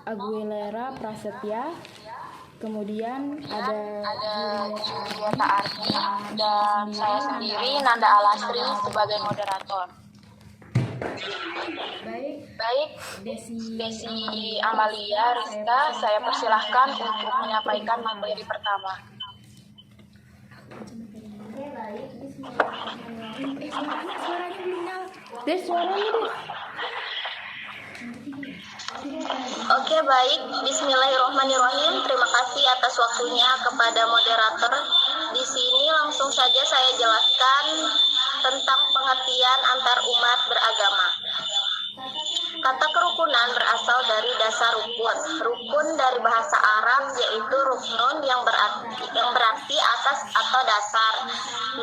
Aguilera Prasetya, kemudian ada Julieta Arti, dan saya sendiri Nanda Alasri sebagai moderator. Baik, Desi Amalia Rizka, saya persilahkan untuk menyampaikan materi pertama. Oke, baik. Bismillahirrahmanirrahim. Terima kasih atas waktunya kepada moderator. Di sini langsung saja saya jelaskan tentang pengertian antar umat beragama. Kata kerukunan berasal dari dasar rukun. Rukun dari bahasa Arab yaitu ruknun yang berarti atas atau dasar.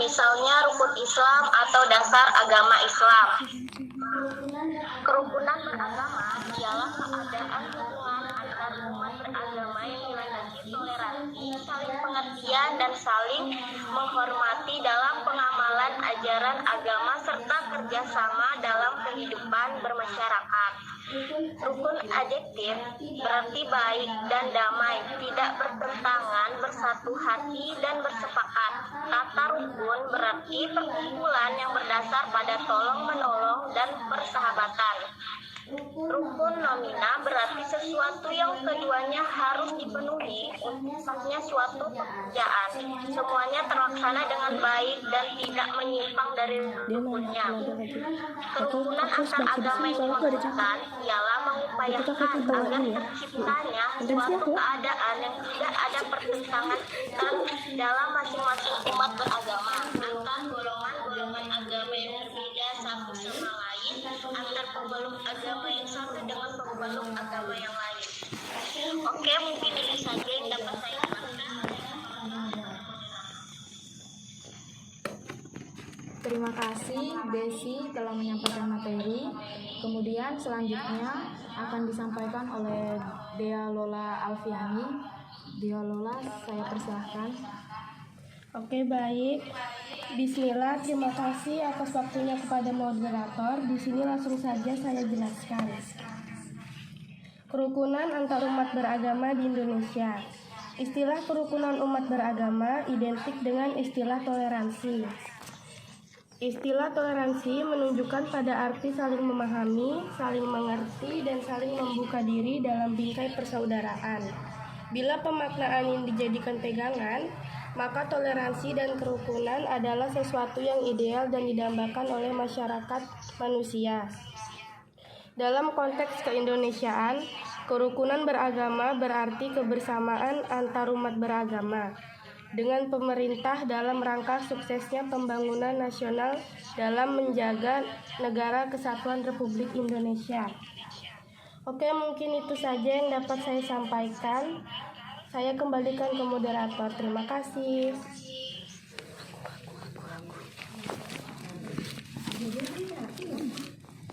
Misalnya rukun Islam atau dasar agama Islam. Kerukunan beragama ialah keadaan hubungan antar umat beragama yang dilandasi toleransi, saling pengertian, dan saling menghormati dalam pengamalan ajaran agama serta kerjasama dalam kehidupan bermasyarakat. Rukun adjektif berarti baik dan damai, tidak bertentangan, bersatu hati, dan bersepakat. Kata rukun berarti perkumpulan yang berdasar pada tolong-menolong dan persahabatan. Rukun nomina berarti sesuatu yang keduanya harus dipenuhi untuk sahnya suatu pekerjaan. Semuanya terlaksana dengan baik dan tidak menyimpang dari rukunnya. Kerukunan antar agama yang dimaksudkan ialah mengupayakan agar terciptanya suatu keadaan yang tidak ada pertentangan dalam masing-masing umat beragama antar golongan-golongan agama yang berbeda satu sama lain, antar pemeluk agama yang satu dengan pemeluk agama yang lain. Oke, mungkin itu saja yang dapat saya jelaskan. Terima kasih Desi telah menyampaikan materi. Kemudian selanjutnya akan disampaikan oleh Dea Lola Alfiani. Dea Lola, saya persilahkan. Oke, baik. Bismillah, terima kasih atas waktunya kepada moderator. Di sini langsung saja saya jelaskan. Kerukunan antar umat beragama di Indonesia. Istilah kerukunan umat beragama identik dengan istilah toleransi. Istilah toleransi menunjukkan pada arti saling memahami, saling mengerti, dan saling membuka diri dalam bingkai persaudaraan. Bila pemaknaan ini dijadikan pegangan, maka toleransi dan kerukunan adalah sesuatu yang ideal dan didambakan oleh masyarakat manusia. Dalam konteks keindonesiaan, kerukunan beragama berarti kebersamaan antar umat beragama dengan pemerintah dalam rangka suksesnya pembangunan nasional dalam menjaga negara kesatuan Republik Indonesia. Oke, mungkin itu saja yang dapat saya sampaikan. Saya kembalikan ke moderator. Terima kasih.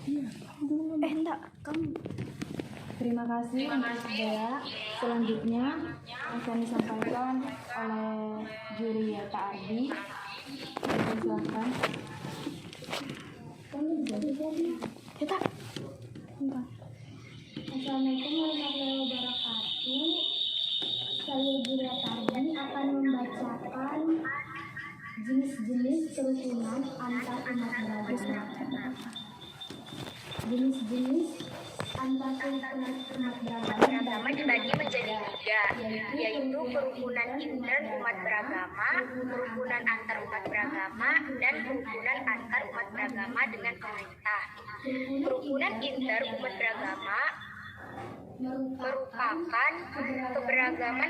Enggak, kamu. Terima kasih untuk Dea. Selanjutnya akan disampaikan oleh Julieta Ardi. Silakan. Kita. Assalamualaikum warahmatullahi wabarakatuh. Saya Julieta Ardi akan membacakan jenis-jenis kerukunan antar umat beragama. Jenis-jenis antar umat beragama dibagi menjadi 3, yaitu kerukunan intern umat beragama, kerukunan antar umat beragama, dan kerukunan antar umat beragama dengan pemerintah. Kerukunan inter umat beragama merupakan keberagaman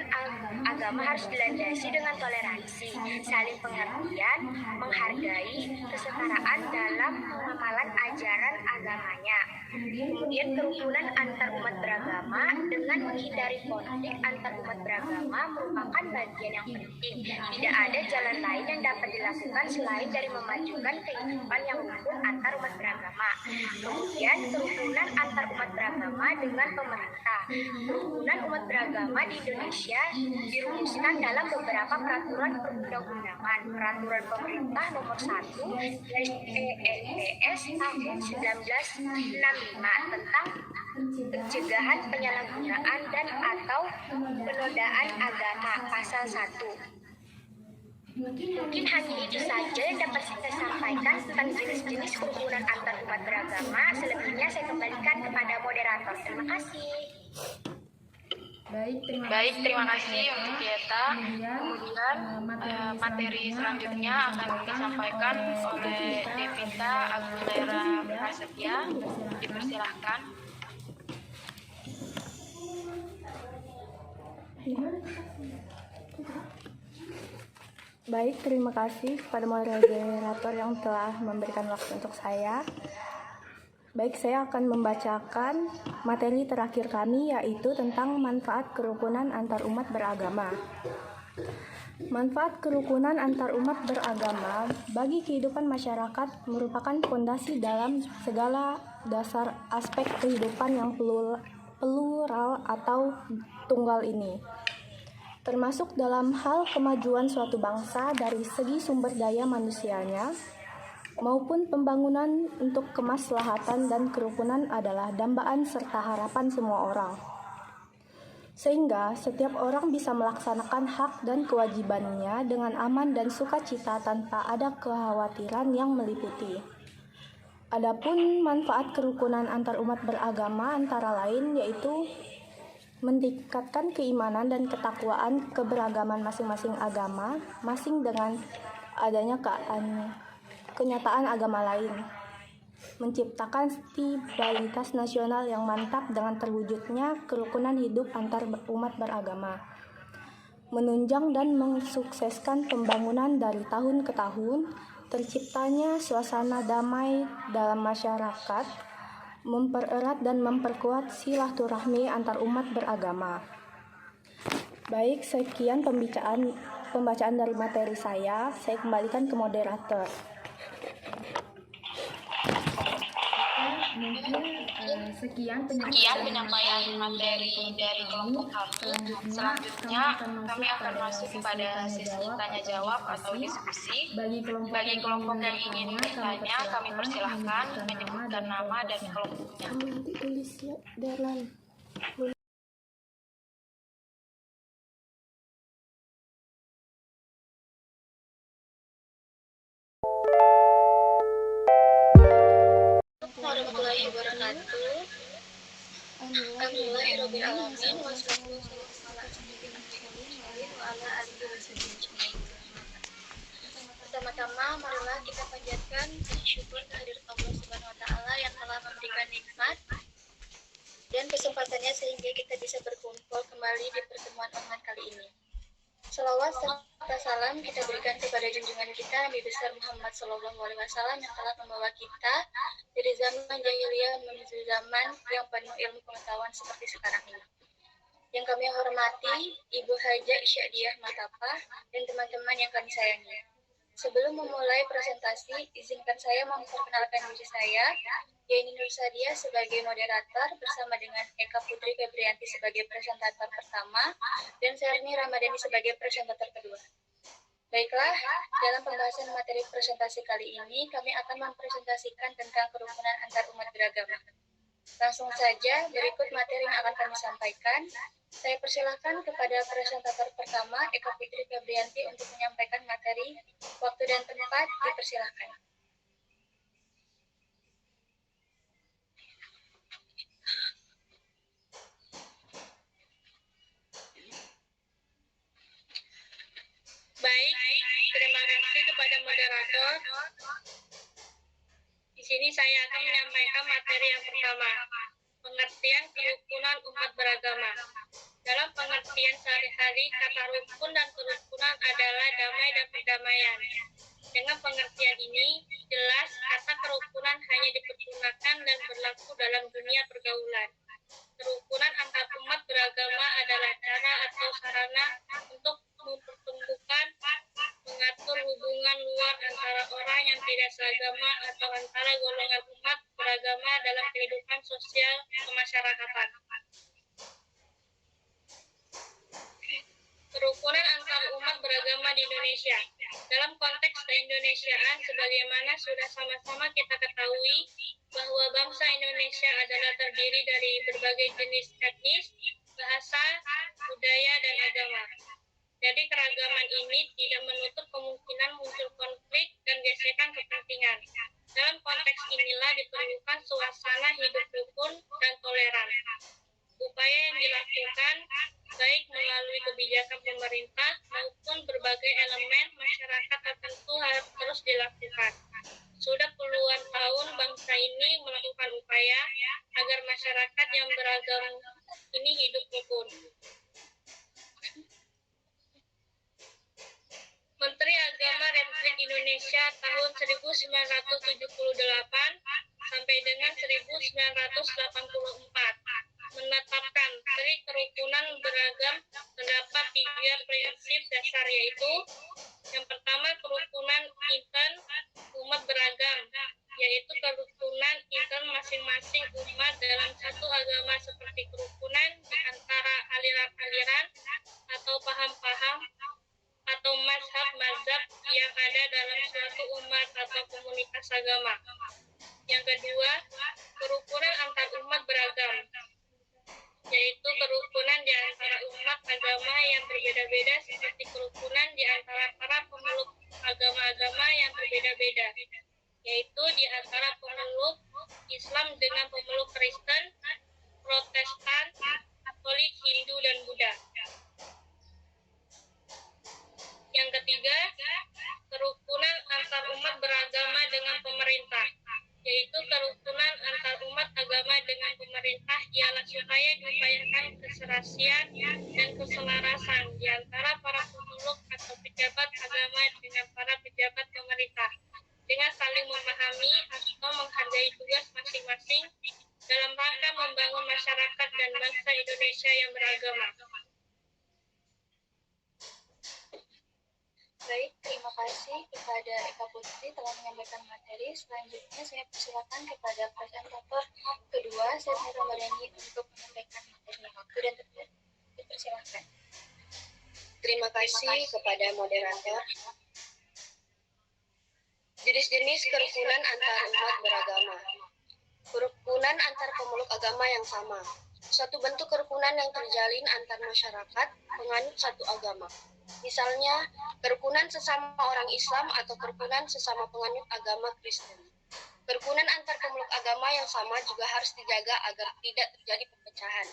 agama harus dilandasi dengan toleransi, saling pengertian, menghargai, kesetaraan dalam pengamalan ajaran agamanya. Kemudian kerukunan antar umat beragama dengan menghindari konflik antar umat beragama merupakan bagian yang penting. Tidak ada jalan lain yang dapat dilakukan selain dari memajukan kehidupan yang rukun antar umat beragama. Kemudian kerukunan antar umat beragama dengan pemerintah. Kerukunan umat beragama di Indonesia dirumuskan dalam beberapa peraturan perundang-undangan. Peraturan pemerintah nomor 1/PNPS tahun 1965 tentang pencegahan penyalahgunaan dan atau penodaan agama pasal 1. Mungkin hanya itu saja yang dapat saya sampaikan tentang jenis-jenis kerukunan antar umat beragama. Selebihnya saya kembalikan kepada moderator. Terima kasih. Baik, terima kasih untuk Dieta. Kemudian materi selanjutnya akan disampaikan oleh Devita Agustera Prasetya. Dipersilahkan. Baik, terima kasih kepada moderator yang telah memberikan waktu untuk saya. Baik, saya akan membacakan materi terakhir kami, yaitu tentang manfaat kerukunan antar umat beragama. Manfaat kerukunan antar umat beragama bagi kehidupan masyarakat merupakan fondasi dalam segala dasar aspek kehidupan yang plural atau tunggal ini, termasuk dalam hal kemajuan suatu bangsa dari segi sumber daya manusianya, maupun pembangunan untuk kemaslahatan dan kerukunan adalah dambaan serta harapan semua orang. Sehingga setiap orang bisa melaksanakan hak dan kewajibannya dengan aman dan sukacita tanpa ada kekhawatiran yang meliputi. Adapun manfaat kerukunan antar umat beragama antara lain yaitu meningkatkan keimanan dan ketakwaan keberagaman masing-masing agama, masing dengan adanya kenyataan agama lain, menciptakan stabilitas nasional yang mantap dengan terwujudnya kerukunan hidup antar umat beragama, menunjang dan mensukseskan pembangunan dari tahun ke tahun, terciptanya suasana damai dalam masyarakat, mempererat dan memperkuat silaturahmi antar umat beragama. Baik, sekian pembacaan dari materi saya kembalikan ke moderator. Mungkin sekian penyampaian materi dari kelompok 1. Selanjutnya kami akan masuk kepada sesi tanya jawab atau diskusi. Bagi kelompok yang ingin bertanya, kami persilahkan menyebutkan nama dan kelompoknya. Warahmatullahi wabarakatuh. Alhamdulillahirabbil alamin wassalatu Pertama-tama marilah kita panjatkan syukur kehadirat Allah Subhanahu wa taala yang telah memberikan nikmat dan kesempatannya sehingga kita bisa berkumpul kembali di pertemuan online kali ini. Salawat serta salam kita berikan kepada junjungan kita Nabi besar Muhammad SAW yang telah membawa kita dari zaman jahiliyah menuju zaman yang penuh ilmu pengetahuan seperti sekarang ini. Yang kami hormati Ibu Haja Isyadiah Matapa dan teman-teman yang kami sayangi. Sebelum memulai presentasi, izinkan saya memperkenalkan diri saya, Yeni Nur Sadia sebagai moderator bersama dengan Eka Putri Febrianti sebagai presentator pertama, dan Serni Ramadhani sebagai presentator kedua. Baiklah, dalam pembahasan materi presentasi kali ini, kami akan mempresentasikan tentang kerukunan antar umat beragama. Langsung saja, berikut materi yang akan kami sampaikan. Saya persilahkan kepada presentator pertama, Eka Putri Febrianti, untuk menyampaikan materi. Waktu dan tempat dipersilahkan. Baik, terima kasih kepada moderator. Di sini saya akan menyampaikan materi yang pertama, pengertian kerukunan umat beragama. Dalam pengertian sehari-hari, kata rukun dan kerukunan adalah damai dan perdamaian. Dengan pengertian ini, jelas kata kerukunan hanya dipergunakan dan berlaku dalam dunia pergaulan. Kerukunan antar umat beragama adalah cara atau sarana untuk mempertemukan, mengatur hubungan luar antara orang yang tidak seagama atau antara golongan umat beragama dalam kehidupan sosial kemasyarakatan. Kerukunan antar umat beragama di Indonesia. Dalam konteks keindonesiaan, sebagaimana sudah sama-sama kita ketahui bahwa bangsa Indonesia adalah terdiri dari berbagai jenis etnis, bahasa, budaya, dan agama. Jadi keragaman ini tidak menutup kemungkinan muncul konflik dan gesekan kepentingan. Dalam konteks inilah diperlukan suasana hidup rukun dan toleran. Upaya yang dilakukan baik melalui kebijakan pemerintah maupun berbagai elemen masyarakat tertentu harus terus dilakukan. Sudah puluhan tahun bangsa ini melakukan upaya agar masyarakat yang beragam ini hidup rukun. Menteri Agama Republik Indonesia tahun 1978 sampai dengan 1984 menetapkan Tri Kerukunan Beragam terdapat 3 prinsip dasar, yaitu yang pertama kerukunan intern umat beragam, yaitu kerukunan intern masing-masing umat dalam satu agama seperti kerukunan di antara aliran-aliran atau paham-paham atau mazhab-mazhab yang ada dalam suatu umat atau komunitas agama. Yang kedua, kerukunan antar umat beragam, yaitu kerukunan di antara umat agama yang berbeda-beda seperti kerukunan di antara para pemeluk agama-agama yang berbeda-beda, yaitu di antara pemeluk Islam dengan pemeluk Kristen, Protestan, Katolik, Hindu, dan Buddha. Yang ketiga, kerukunan antar umat beragama dengan pemerintah, yaitu kerukunan antar umat agama dengan pemerintah ialah supaya diupayakan keserasian dan keselarasan di antara para pemeluk atau pejabat agama dengan para pejabat pemerintah, dengan saling memahami atau menghargai tugas masing-masing dalam rangka membangun masyarakat dan bangsa Indonesia yang beragama. Baik, terima kasih kepada Eka Putri telah menyampaikan materi. Selanjutnya saya persilakan kepada presentator kedua, Serni Ramadhani, untuk menyampaikan materi. Waktu dan tempat dipersilakan. Terima kasih kepada moderator. Jenis-jenis kerukunan antar umat beragama. Kerukunan antar pemeluk agama yang sama. Suatu bentuk kerukunan yang terjalin antar masyarakat penganut satu agama. Misalnya, kerukunan sesama orang Islam atau kerukunan sesama penganut agama Kristen. Kerukunan antar pemeluk agama yang sama juga harus dijaga agar tidak terjadi perpecahan.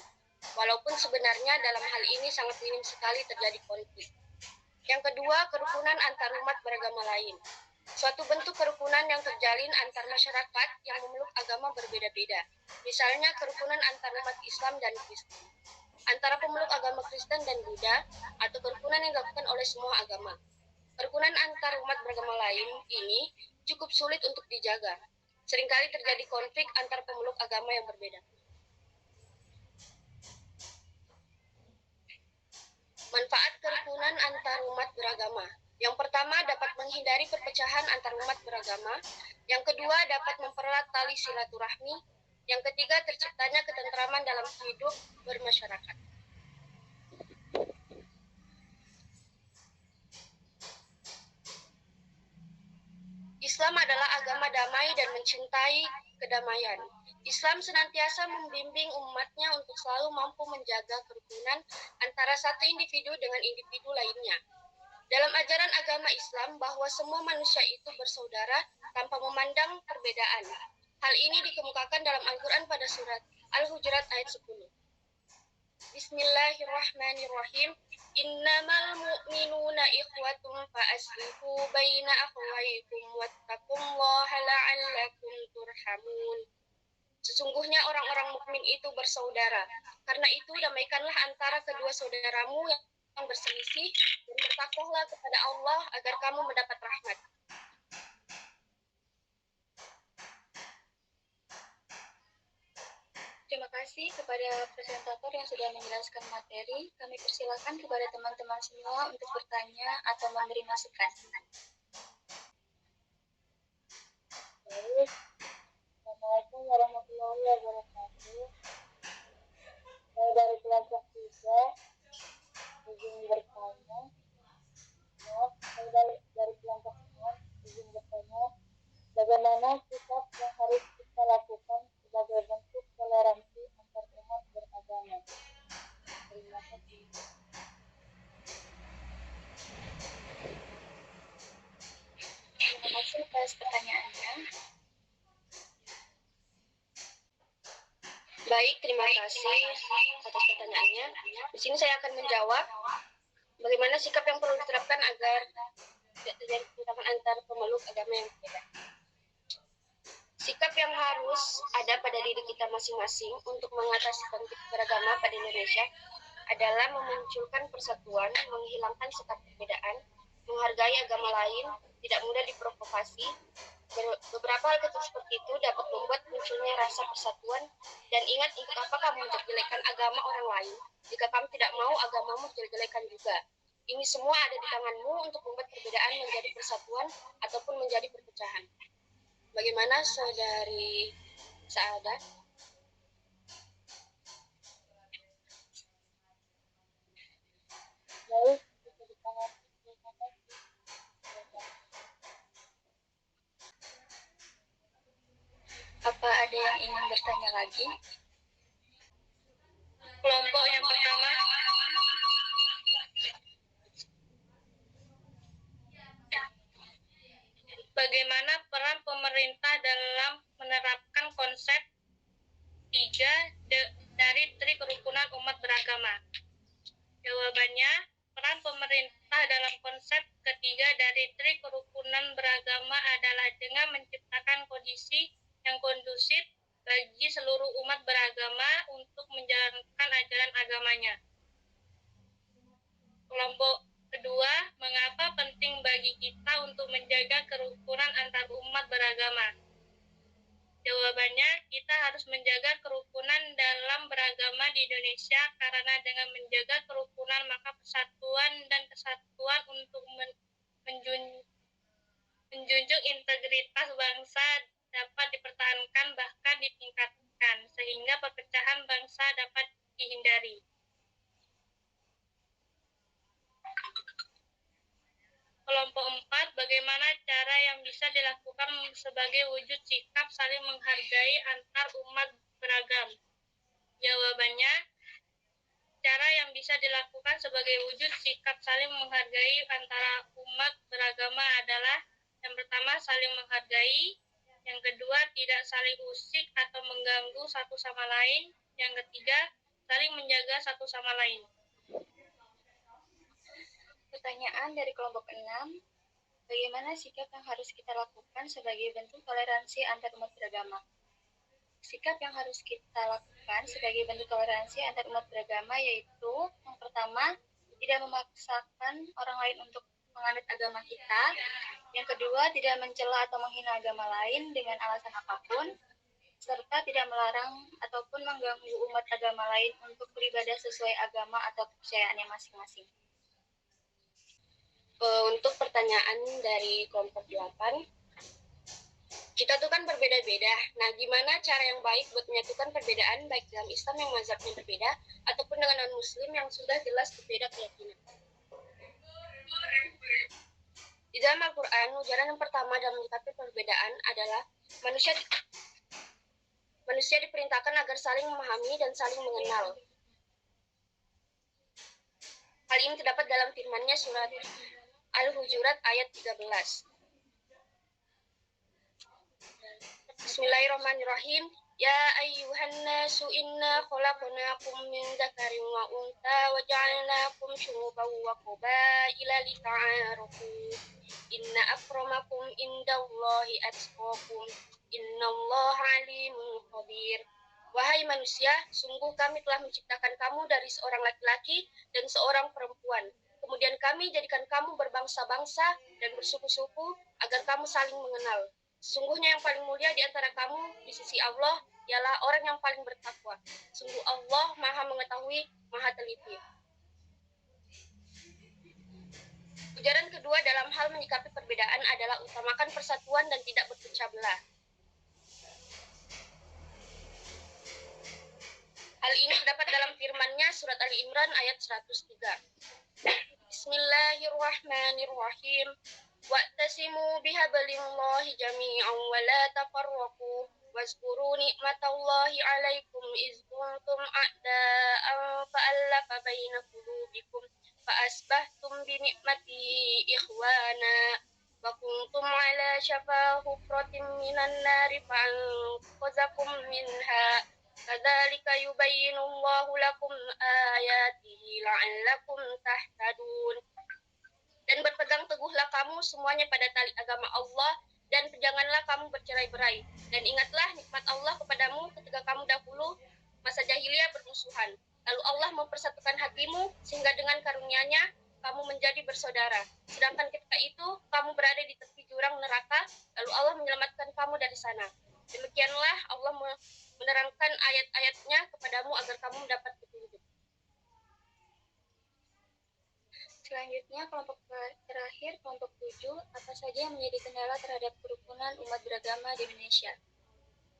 Walaupun sebenarnya dalam hal ini sangat minim sekali terjadi konflik. Yang kedua, kerukunan antar umat beragama lain. Suatu bentuk kerukunan yang terjalin antar masyarakat yang memeluk agama berbeda-beda. Misalnya, kerukunan antar umat Islam dan Kristen, antara pemeluk agama Kristen dan Buddha, atau kerukunan yang dilakukan oleh semua agama. Kerukunan antar umat beragama lain ini cukup sulit untuk dijaga. Seringkali terjadi konflik antar pemeluk agama yang berbeda. Manfaat kerukunan antar umat beragama. Yang pertama dapat menghindari perpecahan antar umat beragama, yang kedua dapat mempererat tali silaturahmi, yang ketiga terciptanya ketentraman dalam hidup bermasyarakat. Islam adalah agama damai dan mencintai kedamaian. Islam senantiasa membimbing umatnya untuk selalu mampu menjaga kerukunan antara satu individu dengan individu lainnya. Dalam ajaran agama Islam bahwa semua manusia itu bersaudara tanpa memandang perbedaan. Hal ini dikemukakan dalam Al-Quran pada surat Al-Hujurat ayat 10. Bismillahirrahmanirrahim. Innamal mu'minuna ikhwatun fa'aslihu baina akhwaykum wattaqullaha la'allakum turhamun. Sesungguhnya orang-orang mukmin itu bersaudara. Karena itu damaikanlah antara kedua saudaramu yang berselisih dan bertakwalah kepada Allah agar kamu mendapat rahmat. Terima kasih kepada presentator yang sudah menjelaskan materi. Kami persilakan kepada teman-teman semua untuk bertanya atau memberi masukan. Baik. Assalamualaikum warahmatullahi wabarakatuh. Saya dari kelompok 3 izin bertanya. Saya dari kelompok 6 izin bertanya. Bagaimana sikap yang harus kita lakukan sebagai bentuk toleransi antar umat beragama? Terima kasih. Terima kasih atas pertanyaannya. Baik, terima kasih atas pertanyaannya. Di sini saya akan menjawab bagaimana sikap yang perlu diterapkan agar tidak terjadi pertentangan antar pemeluk agama yang berbeda. Sikap yang harus ada pada diri kita masing-masing untuk mengatasi konflik beragama pada Indonesia adalah memunculkan persatuan, menghilangkan sekat perbedaan, menghargai agama lain, tidak mudah diprovokasi. Beberapa hal kecil seperti itu dapat membuat munculnya rasa persatuan. Dan ingat, untuk apa kamu menjelek-jelekan agama orang lain jika kamu tidak mau agamamu dijelek-jelekan juga. Ini semua ada di tanganmu untuk membuat perbedaan menjadi persatuan ataupun menjadi perpecahan. Bagaimana Saudari Saadah? Baik, apa ada yang ingin bertanya lagi? Kelompok yang pertama. Bagaimana peran pemerintah dalam menerapkan konsep 3 dari Tri Kerukunan Umat Beragama? Jawabannya, peran pemerintah dalam konsep ketiga dari Tri Kerukunan Beragama adalah dengan menciptakan kondisi yang kondusif bagi seluruh umat beragama untuk menjalankan ajaran agamanya. Kelompok kedua, mengapa penting bagi kita untuk menjaga kerukunan antar umat beragama? Jawabannya, kita harus menjaga kerukunan dalam beragama di Indonesia karena dengan menjaga kerukunan maka persatuan dan kesatuan untuk menjunjung integritas bangsa dapat dipertahankan bahkan ditingkatkan sehingga perpecahan bangsa dapat dihindari. Kelompok 4, bagaimana cara yang bisa dilakukan sebagai wujud sikap saling menghargai antar umat beragam? Jawabannya, cara yang bisa dilakukan sebagai wujud sikap saling menghargai antara umat beragama adalah yang pertama, saling menghargai, yang kedua, tidak saling usik atau mengganggu satu sama lain, yang ketiga, saling menjaga satu sama lain. Pertanyaan dari kelompok 6, bagaimana sikap yang harus kita lakukan sebagai bentuk toleransi antar umat beragama? Sikap yang harus kita lakukan sebagai bentuk toleransi antar umat beragama yaitu yang pertama, tidak memaksakan orang lain untuk menganut agama kita. Yang kedua, tidak mencela atau menghina agama lain dengan alasan apapun, serta tidak melarang ataupun mengganggu umat agama lain untuk beribadah sesuai agama atau kepercayaannya masing-masing. Untuk pertanyaan dari kelompok 8, kita tuh kan berbeda-beda. Nah, gimana cara yang baik buat menyatukan perbedaan baik dalam Islam yang mazhabnya berbeda ataupun dengan non-muslim yang sudah jelas berbeda keyakinan? Di dalam Al-Quran, ujaran yang pertama dalam menyikapi perbedaan adalah manusia diperintahkan agar saling memahami dan saling mengenal. Hal ini terdapat dalam firman-Nya surat Al-Hujurat ayat 13. Bismillahirrahmanirrahim. Ya ayyuhan nasu inna khalaqnakum min dzakarin wa untha wa ja'alnakum syu'uban wa qabaila lita'arafu. Inna akramakum indallahi atqakum. Innallaha alimun khabir. Wahai manusia, sungguh kami telah menciptakan kamu dari seorang laki-laki dan seorang perempuan. Kemudian kami jadikan kamu berbangsa-bangsa dan bersuku-suku agar kamu saling mengenal. Sesungguhnya yang paling mulia di antara kamu di sisi Allah ialah orang yang paling bertakwa. Sungguh Allah Maha mengetahui, Maha teliti. Ujaran kedua dalam hal menyikapi perbedaan adalah utamakan persatuan dan tidak berpecah belah. Hal ini terdapat dalam firman-Nya surat Ali Imran ayat 103. Bismillahirrahmanirrahim. Wa'tasimu bihablillahi jami'an wa la tafarraqu wazkuru ni'matallahi 'alaikum iz kuntum a'da'an fa'alafa baina qulubikum fa asbahtum bi ni'mati ikhwana wa kuntum 'ala shafa hufratin minan nari fa'anqadhakum minha kadzalika yubayyinullahu lakum ayatihi la'allakum tahtadun. Dan berpegang teguhlah kamu semuanya pada tali agama Allah, dan janganlah kamu bercerai-berai. Dan ingatlah nikmat Allah kepadamu ketika kamu dahulu masa jahiliyah bermusuhan. Lalu Allah mempersatukan hatimu sehingga dengan karunia-Nya kamu menjadi bersaudara. Sedangkan ketika itu kamu berada di tepi jurang neraka, lalu Allah menyelamatkan kamu dari sana. Demikianlah Allah menerangkan ayat-ayat-Nya kepadamu agar kamu mendapat petunjuk. Selanjutnya, kelompok terakhir, kelompok 7, apa saja yang menjadi kendala terhadap kerukunan umat beragama di Indonesia?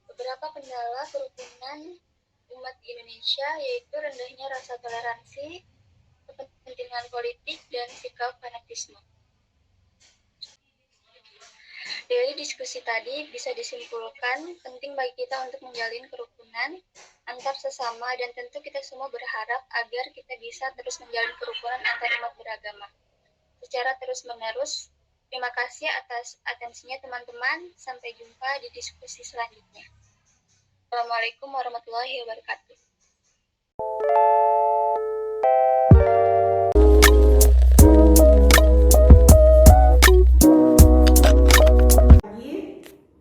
Beberapa kendala kerukunan umat di Indonesia yaitu rendahnya rasa toleransi, kepentingan politik, dan sikap fanatisme. Dari diskusi tadi bisa disimpulkan penting bagi kita untuk menjalin kerukunan antar sesama, dan tentu kita semua berharap agar kita bisa terus menjalin kerukunan antar umat beragama secara terus-menerus. Terima kasih atas atensinya teman-teman. Sampai jumpa di diskusi selanjutnya. Assalamualaikum warahmatullahi wabarakatuh.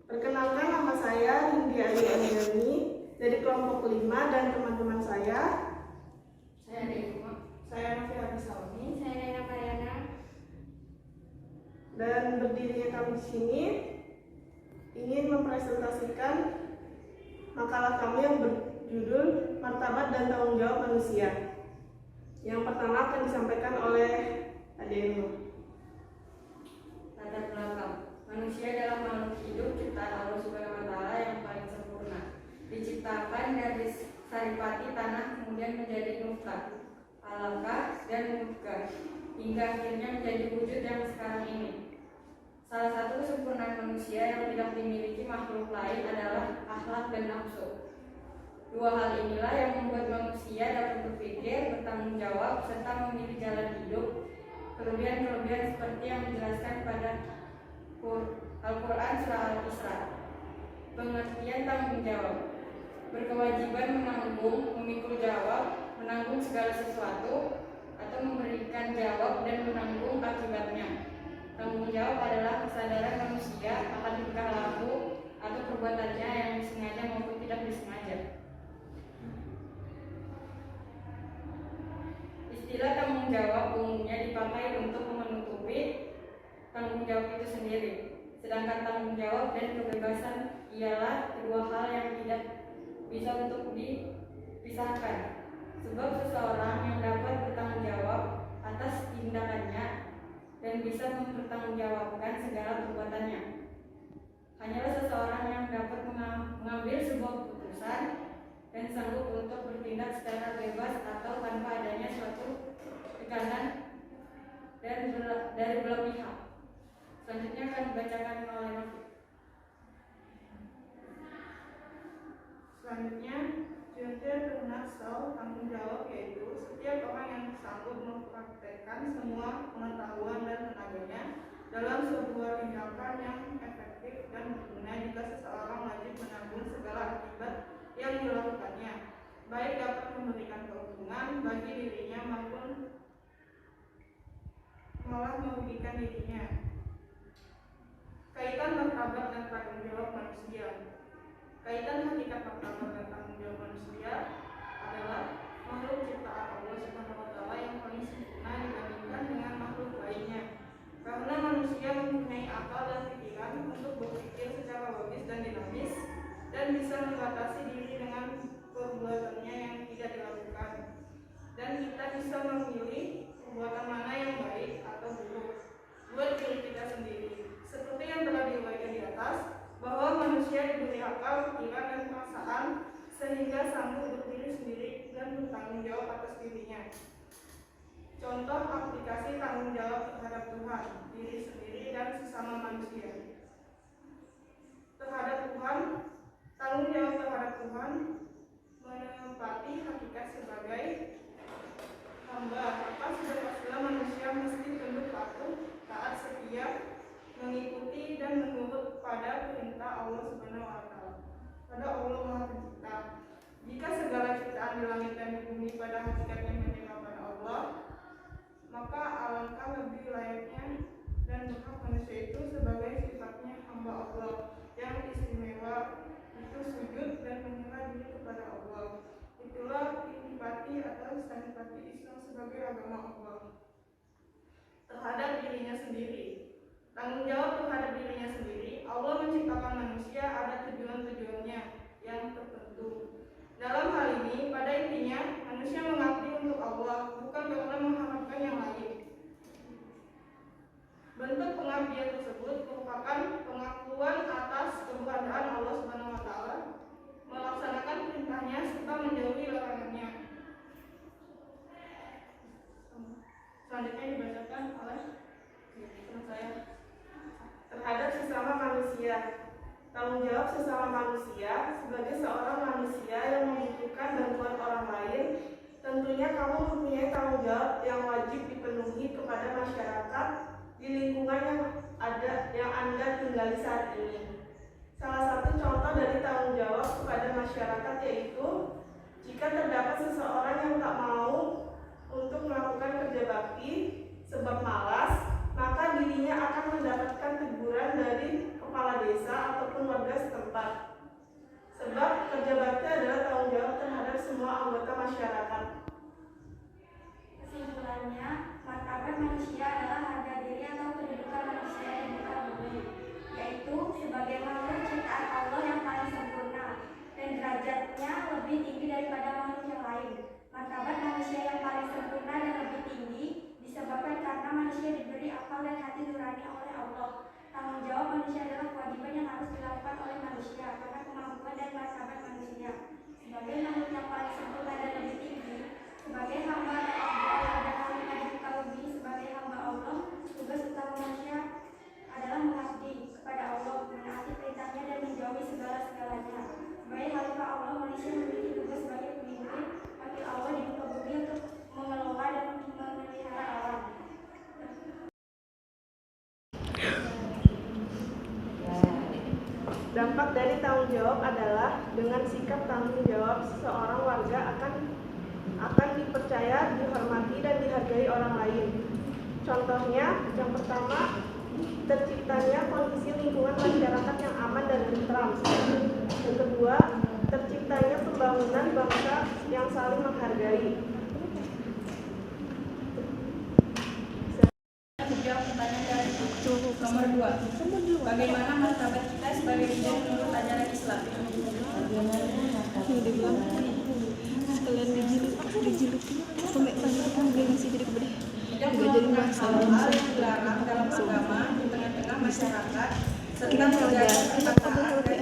Perkenalkan, nama saya Rindy Ali Anjani dari kelompok 5 dan teman-teman saya. Saya Novi Abisalmi. Saya Nena Mariana. Dan berdirinya kami di sini ingin mempresentasikan makalah kami yang berjudul Martabat dan Tanggung Jawab Manusia. Yang pertama akan disampaikan oleh Adeno. Latar belakang. Manusia adalah makhluk hidup ciptaan Allah Subhanahu wa Ta'ala yang paling sempurna. Diciptakan dari saripati tanah, kemudian menjadi nutfah, alaqah, dan mudghah, hingga akhirnya menjadi wujud yang sekarang ini. Salah satu kesempurnaan manusia yang tidak dimiliki makhluk lain adalah akhlak dan nafsu. Dua hal inilah yang membuat manusia dapat berpikir, bertanggung jawab, serta memilih jalan hidup. Kelebihan-kelebihan seperti yang dijelaskan pada Al-Quran Surah Al-Isra. Pengertian tanggung jawab: berkewajiban menanggung, memikul jawab, menanggung segala sesuatu, atau memberikan jawab dan menanggung akibatnya. Tanggung jawab adalah kesadaran manusia akan tingkah laku atau perbuatannya yang disengaja maupun tidak disengaja. Istilah tanggung jawab umumnya dipakai untuk menutupi tanggung jawab itu sendiri. Sedangkan tanggung jawab dan kebebasan ialah kedua hal yang tidak bisa untuk dipisahkan. Sebab seseorang yang dapat bertanggung jawab atas tindakannya dan bisa mempertanggungjawabkan segala perbuatannya. Hanyalah seseorang yang dapat mengambil sebuah keputusan dan sanggup untuk bertindak secara bebas atau tanpa adanya suatu tekanan dari belah pihak. Selanjutnya akan dibacakan oleh Novi. Selanjutnya, Junter Bernasau tanggung jawab, yaitu setiap orang yang sanggup mempraktekkan semua pengetahuan dan tenaganya dalam sebuah tindakan yang efektif dan berguna jika seseorang wajib menanggung segala akibat yang dilakukannya, baik dapat memberikan keuntungan bagi dirinya maupun malah merugikan dirinya. Kaitan martabat dan tanggung jawab manusia. Kaitan hakikat martabat dan tanggung jawab manusia adalah makhluk ciptaan Allah SWT yang paling sempurna dibandingkan dengan makhluk lainnya. Karena manusia mempunyai akal dan pikiran untuk berpikir secara logis dan dinamis dan bisa membatasi diri dengan perbuatannya yang tidak dilakukan. Dan kita bisa memilih perbuatan mana yang baik atau buruk buat diri kita sendiri. Seperti yang telah diuraikan di atas, bahwa manusia diberi akal, pikiran, dan perasaan sehingga sanggup berdiri sendiri dan bertanggung jawab atas dirinya. Contoh aplikasi tanggung jawab terhadap Tuhan, diri sendiri, dan sesama manusia. Terhadap Tuhan, tanggung jawab terhadap Tuhan menempati hakikat sebagai hamba. Maka sudah pastilah manusia mesti tunduk patuh, taat, setia, mengikuti dan menurut pada perintah Allah Subhanahu wa Ta'ala, pada Allah Maha Pencipta. Jika segala ciptaan di langit dan di bumi pada hakikatnya menyerupai Allah, maka alangkah lebih layaknya dan berhak manusia itu sebagai sifatnya hamba Allah yang istimewa itu sujud dan menyerah diri kepada Allah. Itulah intipati atau sanipati Islam sebagai agama Allah terhadap dirinya sendiri. Tanggung jawab terhadap dirinya sendiri. Allah menciptakan manusia ada tujuan-tujuannya yang tertentu. Dalam hal ini, pada intinya, manusia mengabdi untuk Allah, bukan karena mengharapkan yang lain. Bentuk pengabdian tersebut merupakan pengakuan atas keberadaan Allah Subhanahu wa Ta'ala, melaksanakan perintahnya serta menjauhi larangannya. Selanjutnya dibacakan oleh saya. Terhadap sesama manusia. Tanggung jawab sesama manusia. Sebagai seorang manusia yang membutuhkan bantuan orang lain, tentunya kamu mempunyai tanggung jawab yang wajib dipenuhi kepada masyarakat di lingkungan yang Anda tinggali saat ini. Salah satu contoh dari tanggung jawab kepada masyarakat yaitu jika terdapat seseorang yang tak mau untuk melakukan kerja bakti sebab malas, maka dirinya akan mendapatkan teguran dari kepala desa ataupun warga setempat. Sebab kerja bakti adalah tanggung jawab terhadap semua anggota masyarakat. Kesimpulannya, martabat manusia adalah harga diri atau kedudukan manusia di muka bumi, yaitu sebagai makhluk ciptaan Allah yang paling sempurna dan derajatnya lebih tinggi daripada makhluk yang lain. Martabat manusia yang paling sempurna dan lebih tinggi disebabkan karena manusia diberi akal dan hati nurani oleh Allah. Tanggung jawab manusia adalah kewajiban yang harus dilakukan oleh manusia karena kemampuan dan martabat manusia. Sebagai makhluk yang paling sempurna dan lebih tinggi, sebagai hamba dan Allah dan hamba di muka bumi, sebagai hamba Allah, tugas utama manusia adalah mengabdi kepada Allah, menaati perintahnya dan menjauhi segala-segalanya. Sebagai khalifah Allah, manusia memiliki tugas sebagai pemimpin wakil Allah di muka bumi untuk mengelola dan memelihara alam. Dampak dari tanggung jawab adalah dengan sikap tanggung jawab seseorang warga akan dipercaya, dihormati dan dihargai orang lain. Contohnya, yang pertama, terciptanya kondisi lingkungan masyarakat yang aman dan tentram. Yang kedua, terciptanya pembangunan bangsa yang saling menghargai. Jawab pertanyaan dari nomor 2. Bagaimana martabat kita sebagai budak menurut ajaran Islam? Sekalian dijilid sampai tanya dia ngasih jadi gede. Enggak jadi bahas hal-hal yang dilarang dalam agama di tengah-tengah masyarakat serta menjaga kebersamaan